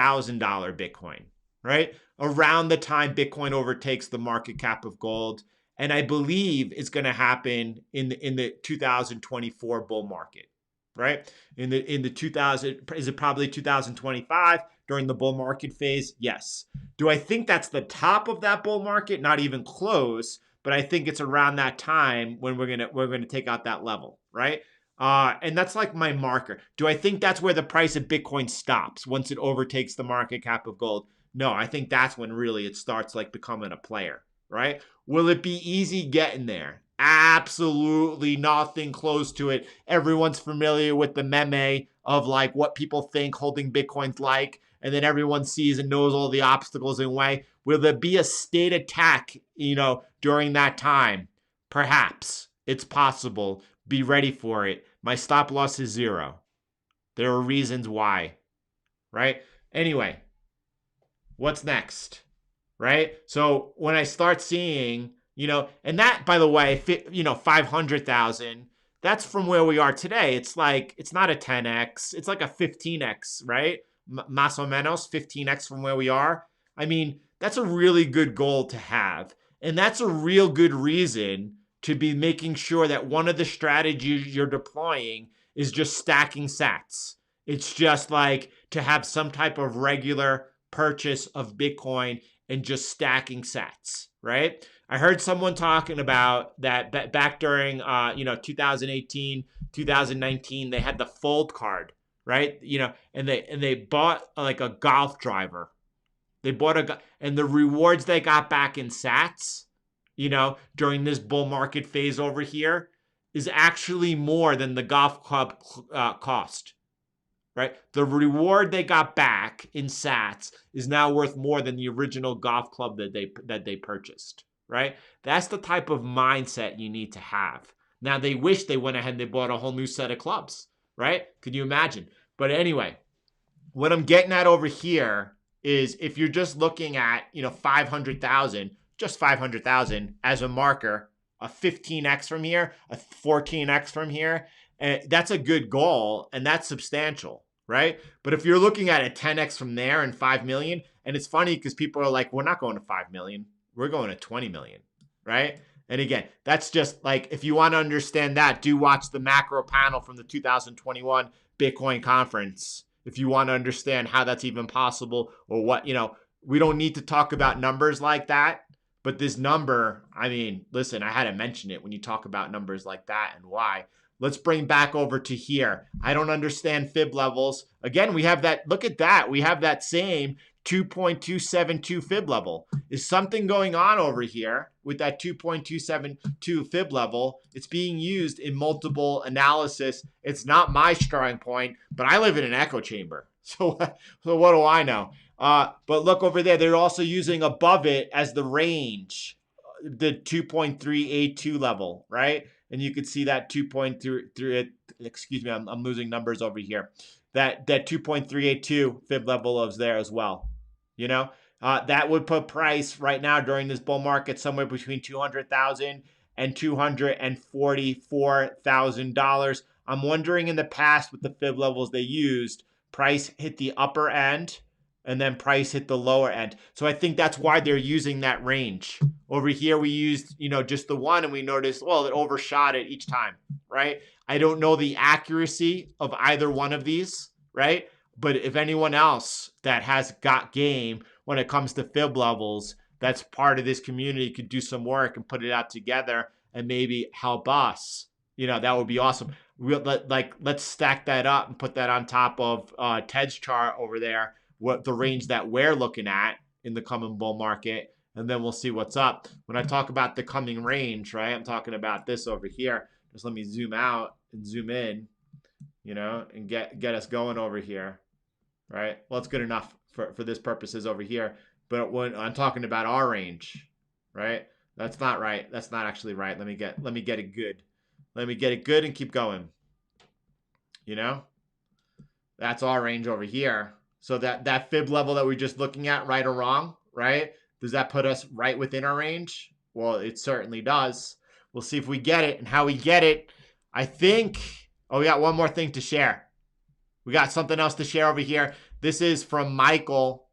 Bitcoin, right? Around the time Bitcoin overtakes the market cap of gold. And I believe it's going to happen in the 2024 bull market, right? In the 2000, is it probably 2025 during the bull market phase? Yes. Do I think that's the top of that bull market? Not even close, but I think it's around that time when we're gonna take out that level, right? And that's like my marker. Do I think that's where the price of Bitcoin stops once it overtakes the market cap of gold? No, I think that's when really it starts like becoming a player, right? Will it be easy getting there? Absolutely nothing close to it. Everyone's familiar with the meme of like what people think holding Bitcoin's like, and then everyone sees and knows all the obstacles in the way. Will there be a state attack, during that time? Perhaps. It's possible. Be ready for it. My stop loss is 0. There are reasons why, right? Anyway, what's next, right? So when I start seeing, and that, by the way, 500,000, that's from where we are today. It's like, it's not a 10x, it's like a 15x, right? Más o menos 15x from where we are. I mean, that's a really good goal to have. And that's a real good reason to be making sure that one of the strategies you're deploying is just stacking sats. It's just like to have some type of regular purchase of Bitcoin and just stacking sats, right? I heard someone talking about that back during 2018, 2019, they had the fold card, right? And they bought like a golf driver. They bought and the rewards they got back in sats, during this bull market phase over here is actually more than the golf club cost. Right? The reward they got back in sats is now worth more than the original golf club that they purchased, right? That's the type of mindset you need to have. Now they wish they went ahead and they bought a whole new set of clubs, right? Could you imagine? But anyway, what I'm getting at over here is if you're just looking at, 500,000, just 500,000 as a marker, a 15x from here, a 14x from here, that's a good goal and that's substantial, right? But if you're looking at a 10x from there and 5 million, and it's funny because people are like, we're not going to 5 million, we're going to 20 million, right? And again, that's just like, if you want to understand that, do watch the macro panel from the 2021 Bitcoin conference. If you want to understand how that's even possible or what, we don't need to talk about numbers like that. But this number, I mean, listen, I had to mention it when you talk about numbers like that and why. Let's bring back over to here. I don't understand fib levels. Again, we have that, look at that. We have that same 2.272 fib level. Is something going on over here with that 2.272 fib level? It's being used in multiple analysis. It's not my strong point, but I live in an echo chamber. So what do I know? But look over there. They're also using above it as the range, the 2.382 level, right? And you could see that 2.3, excuse me, I'm losing numbers over here. That 2.382 fib level is there as well. That would put price right now during this bull market somewhere between $200,000 and $244,000. I'm wondering in the past with the fib levels they used, price hit the upper end and then price hit the lower end. So I think that's why they're using that range. Over here, we used, just the one and we noticed, well, it overshot it each time, right? I don't know the accuracy of either one of these, right? But if anyone else that has got game when it comes to fib levels, that's part of this community could do some work and put it out together and maybe help us, that would be awesome. Let's stack that up and put that on top of Ted's chart over there, what the range that we're looking at in the coming bull market, and then we'll see what's up. When I talk about the coming range, right, I'm talking about this over here. Just let me zoom out and zoom in. you know, and get us going over here, right? Well, it's good enough for this purposes over here. But when I'm talking about our range, right? That's not right. That's not actually right. Let me get it good. Let me get it good and keep going. You know? That's our range over here. So that fib level that we're just looking at, right or wrong, right? Does that put us right within our range? Well, it certainly does. We'll see if we get it and how we get it. I think, oh, we got one more thing to share. We got something else to share over here. This is from Michael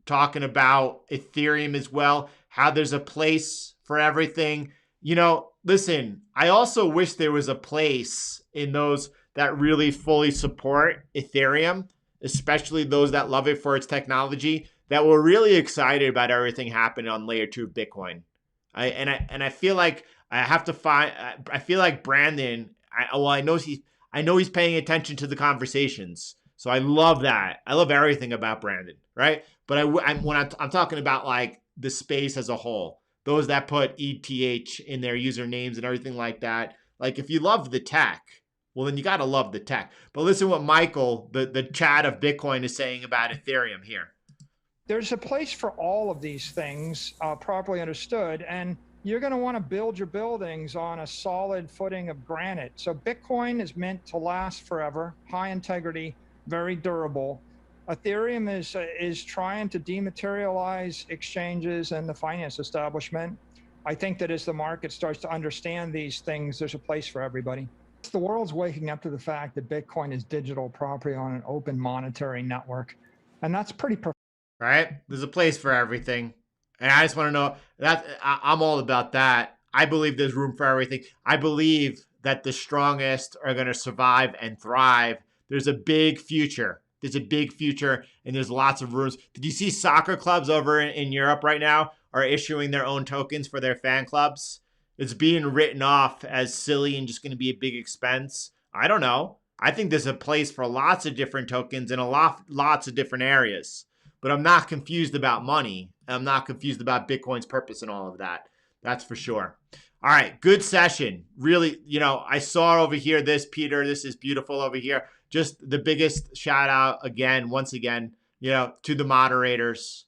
talking about Ethereum as well, how there's a place for everything. You know, listen, I also wish there was a place in those that really fully support Ethereum, especially those that love it for its technology, that were really excited about everything happening on layer 2 of Bitcoin. I feel like I have to find. I feel like Brandon. I know he's paying attention to the conversations, so I love that. I love everything about Brandon, right? But I'm talking about like the space as a whole, those that put ETH in their usernames and everything like that. Like if you love the tech, well then you gotta love the tech. But listen what Michael, the chat of Bitcoin, is saying about Ethereum here. There's a place for all of these things properly understood, and you're going to want to build your buildings on a solid footing of granite. So Bitcoin is meant to last forever, high integrity, very durable. Ethereum is trying to dematerialize exchanges and the finance establishment. I think that as the market starts to understand these things, there's a place for everybody. The world's waking up to the fact that Bitcoin is digital property on an open monetary network, and that's pretty profound. Right? There's a place for everything. And I just want to know that I'm all about that. I believe there's room for everything. I believe that the strongest are going to survive and thrive. There's a big future. There's a big future and there's lots of rooms. Did you see soccer clubs over in Europe right now are issuing their own tokens for their fan clubs? It's being written off as silly and just going to be a big expense. I don't know. I think there's a place for lots of different tokens in lots of different areas. But I'm not confused about money. I'm not confused about Bitcoin's purpose and all of that. That's for sure. All right, good session. Really, you know, I saw over here this, Peter. This is beautiful over here. Just the biggest shout out again, once again, you know, to the moderators,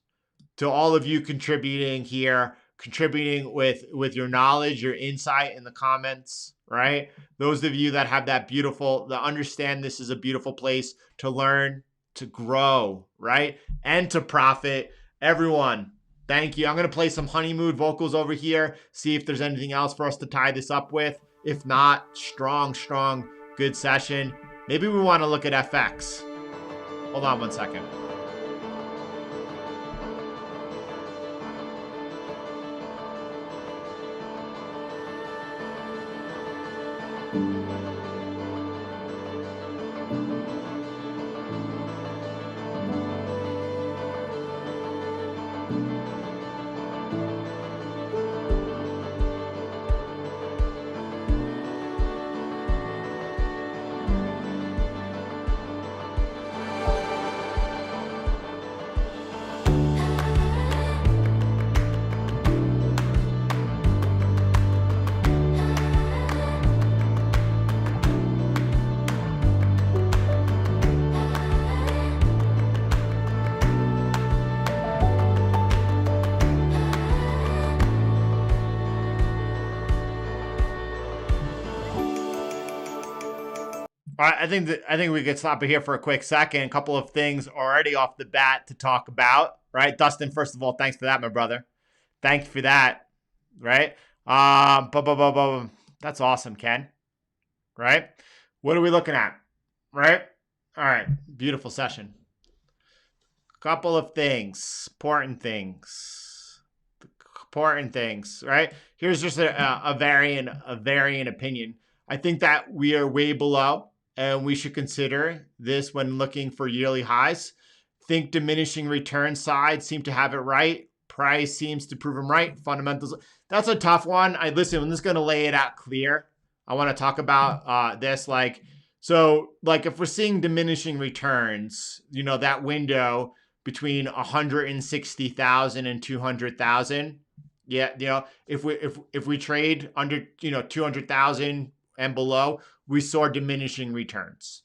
to all of you contributing here, contributing with your knowledge, your insight in the comments, right? Those of you that have that that understand this is a beautiful place to learn, to grow, right? And to profit. Everyone, thank you. I'm going to play some honeymoon vocals over here, see if there's anything else for us to tie this up with. If not, strong, good session. Maybe we want to look at FX. Hold on one second. All right, I think we could stop it here for a quick second. A couple of things already off the bat to talk about, right? Dustin, first of all, thanks for that, my brother. Thank you for that, right? That's awesome, Ken. Right? What are we looking at? Right? All right, beautiful session. Couple of things, important things, right? Here's just a variant opinion. I think that we are way below. And we should consider this when looking for yearly highs. Think diminishing return side seem to have it right. Price seems to prove them right. Fundamentals. That's a tough one. I'm just going to lay it out clear. I want to talk about this. So if we're seeing diminishing returns, you know, that window between 160,000 and 200,000. Yeah, you know, if we trade under, you know, 200,000 and below, we saw diminishing returns.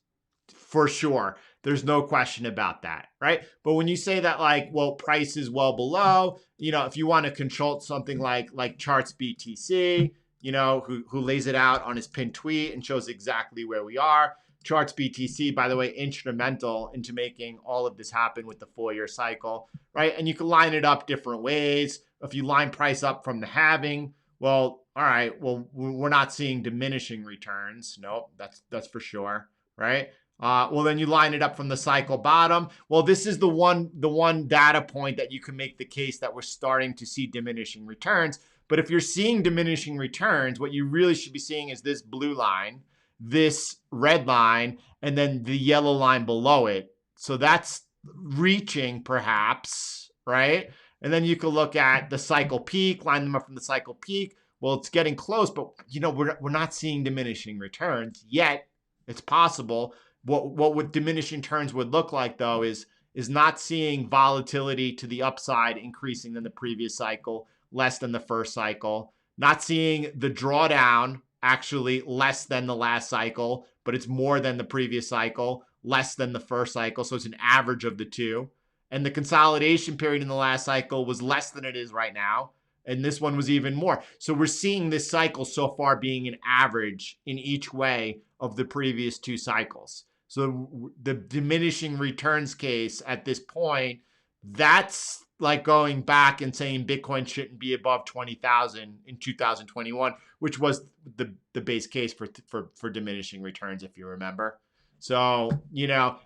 for sure. There's no question about that, right? But when you say that, like, well, price is well below, if you want to consult something like Charts BTC, who lays it out on his pinned tweet and shows exactly where we are. Charts BTC, by the way, instrumental into making all of this happen with the 4-year cycle, right? And you can line it up different ways. If you line price up from the halving, well, all right, well, we're not seeing diminishing returns. Nope, that's for sure, right? Well, then you line it up from the cycle bottom. Well, this is the one data point that you can make the case that we're starting to see diminishing returns. But if you're seeing diminishing returns, what you really should be seeing is this blue line, this red line, and then the yellow line below it. So that's reaching perhaps, right? And then you can look at the cycle peak, line them up from the cycle peak. Well, it's getting close, but we're not seeing diminishing returns yet. It's possible. What would diminishing returns would look like, though, is not seeing volatility to the upside increasing than the previous cycle, less than the first cycle, not seeing the drawdown actually less than the last cycle, but it's more than the previous cycle, less than the first cycle. So it's an average of the two. And the consolidation period in the last cycle was less than it is right now. And this one was even more. So we're seeing this cycle so far being an average in each way of the previous two cycles. So the diminishing returns case at this point, that's like going back and saying Bitcoin shouldn't be above 20,000 in 2021, which was the base case for diminishing returns, if you remember. So,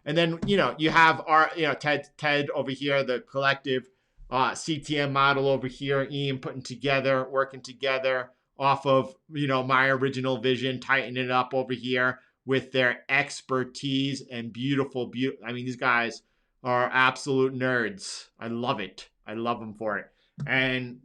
and then, you have our, Ted over here, the collective CTM model over here, Ian working together off of, my original vision, tightening it up over here with their expertise and beautiful. I mean, these guys are absolute nerds. I love it. I love them for it. And,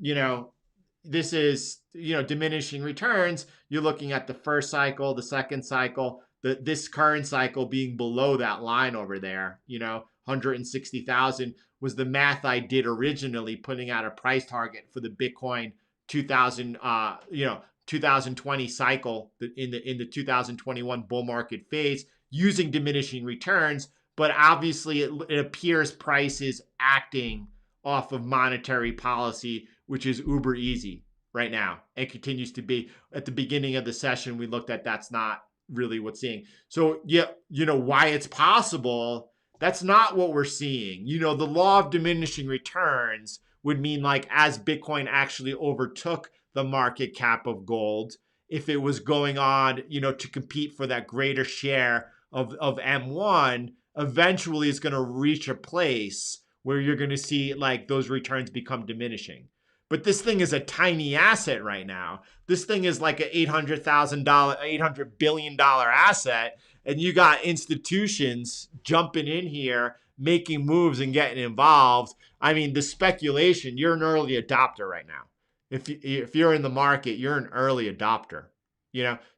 this is, diminishing returns. You're looking at the first cycle, the second cycle, this current cycle being below that line over there, 160,000 was the math I did originally, putting out a price target for the Bitcoin 2020 cycle in the 2021 bull market phase using diminishing returns. But obviously it appears price is acting off of monetary policy, which is uber easy right now. It continues to be. At the beginning of the session, we looked at that's not really what's seeing. So yeah, why it's possible, that's not what we're seeing. The law of diminishing returns would mean, like, as Bitcoin actually overtook the market cap of gold, if it was going on, to compete for that greater share of M1, eventually it's going to reach a place where you're going to see like those returns become diminishing. But this thing is a tiny asset right now. This thing is like an $800 billion asset. And you got institutions jumping in here, making moves and getting involved. I mean, the speculation, you're an early adopter right now. If you're in the market, you're an early adopter.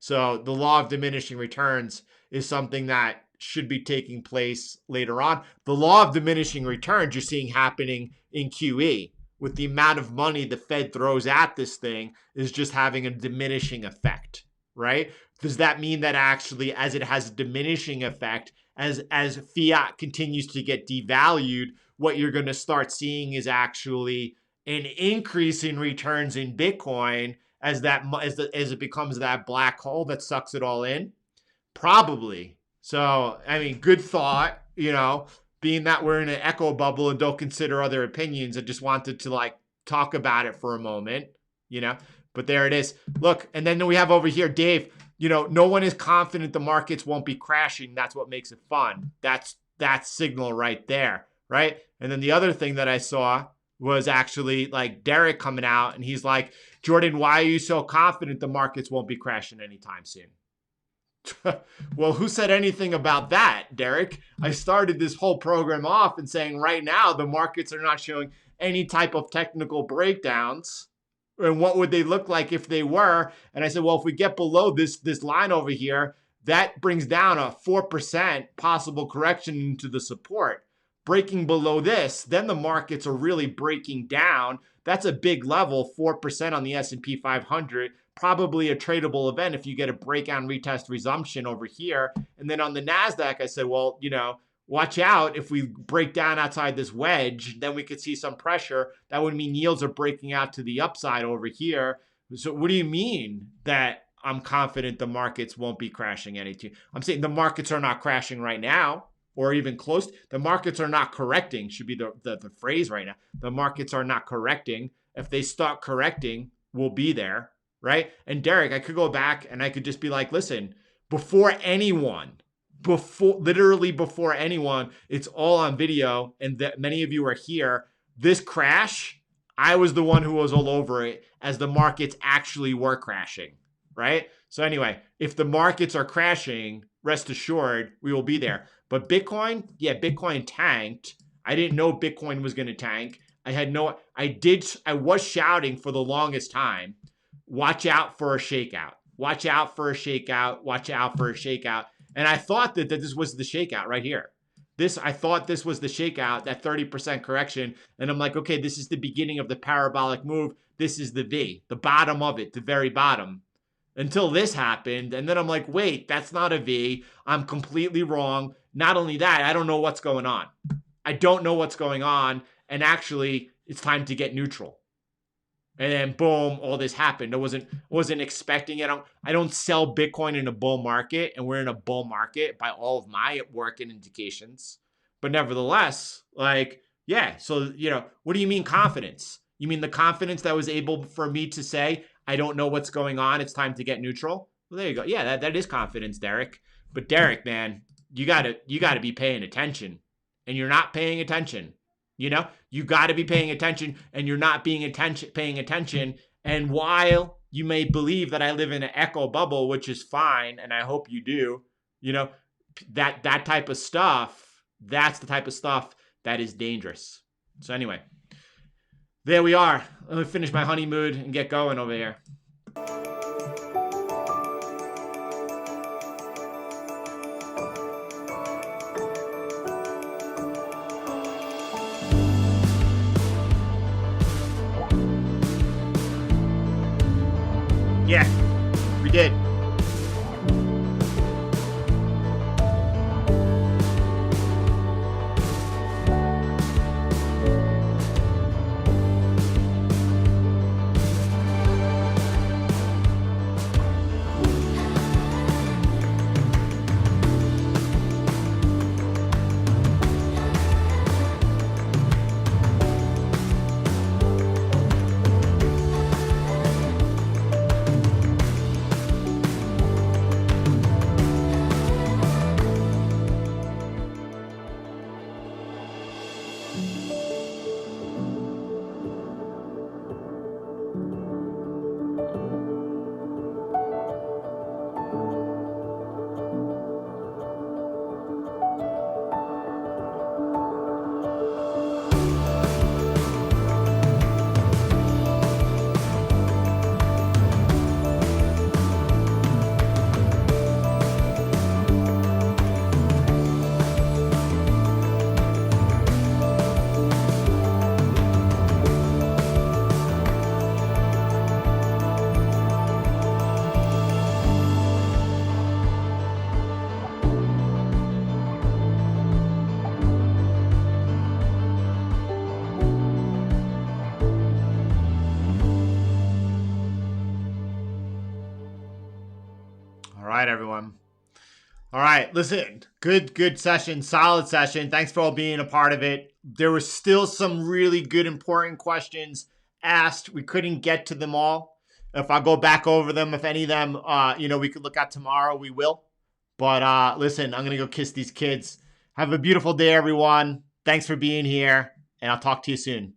So the law of diminishing returns is something that should be taking place later on. The law of diminishing returns you're seeing happening in QE. With the amount of money the Fed throws at this thing is just having a diminishing effect, right? Does that mean that actually, as it has a diminishing effect, as fiat continues to get devalued, what you're going to start seeing is actually an increase in returns in Bitcoin as it becomes that black hole that sucks it all in? Probably. So, I mean, good thought, being that we're in an echo bubble and don't consider other opinions. I just wanted to like talk about it for a moment, but there it is. Look, and then we have over here, Dave, no one is confident the markets won't be crashing. That's what makes it fun. That's that signal right there, right? And then the other thing that I saw was actually like Derek coming out and he's like, Jordan, why are you so confident the markets won't be crashing anytime soon? Well, who said anything about that, Derek? I started this whole program off and saying right now the markets are not showing any type of technical breakdowns. And what would they look like if they were? And I said, well, if we get below this line over here, that brings down a 4% possible correction into the support. Breaking below this, then the markets are really breaking down. That's a big level, 4% on the S&P 500, probably a tradable event if you get a breakout retest resumption over here. And then on the Nasdaq, I said, well, watch out. If we break down outside this wedge, then we could see some pressure. That would mean yields are breaking out to the upside over here. So what do you mean that I'm confident the markets won't be crashing anytime? I'm saying the markets are not crashing right now, or even close. The markets are not correcting, should be the phrase right now. The markets are not correcting. If they start correcting, we'll be there, right? And Derek, I could go back and I could just be like, listen, literally before anyone, it's all on video, and that many of you are here. This crash, I was the one who was all over it as the markets actually were crashing, right? So anyway, if the markets are crashing, rest assured, we will be there. But Bitcoin, yeah, Bitcoin tanked. I didn't know Bitcoin was going to tank. I was shouting for the longest time, watch out for a shakeout. Watch out for a shakeout. Watch out for a shakeout. And I thought that this was the shakeout right here. I thought this was the shakeout, that 30% correction. And I'm like, okay, this is the beginning of the parabolic move. This is the V, the bottom of it, the very bottom. Until this happened. And then I'm like, wait, that's not a V. I'm completely wrong. Not only that, I don't know what's going on. I don't know what's going on. And actually, it's time to get neutral. And then boom, all this happened. I wasn't expecting it. I don't sell Bitcoin in a bull market, and we're in a bull market by all of my work and indications. But nevertheless, yeah. So, what do you mean confidence? You mean the confidence that was able for me to say, I don't know what's going on, it's time to get neutral? Well, there you go. Yeah, that is confidence, Derek. But Derek, man, you gotta be paying attention, and you're not paying attention. You got to be paying attention, and you're not paying attention. And while you may believe that I live in an echo bubble, which is fine, and I hope you do, that type of stuff, that's the type of stuff that is dangerous. So anyway, there we are. Let me finish my honeymoon and get going over here. Yeah, we did. All right, everyone. All right, listen, good session, solid session. Thanks for all being a part of it. There were still some really good, important questions asked. We couldn't get to them all. If I go back over them, if any of them, we could look at tomorrow, we will. But listen, I'm going to go kiss these kids. Have a beautiful day, everyone. Thanks for being here, and I'll talk to you soon.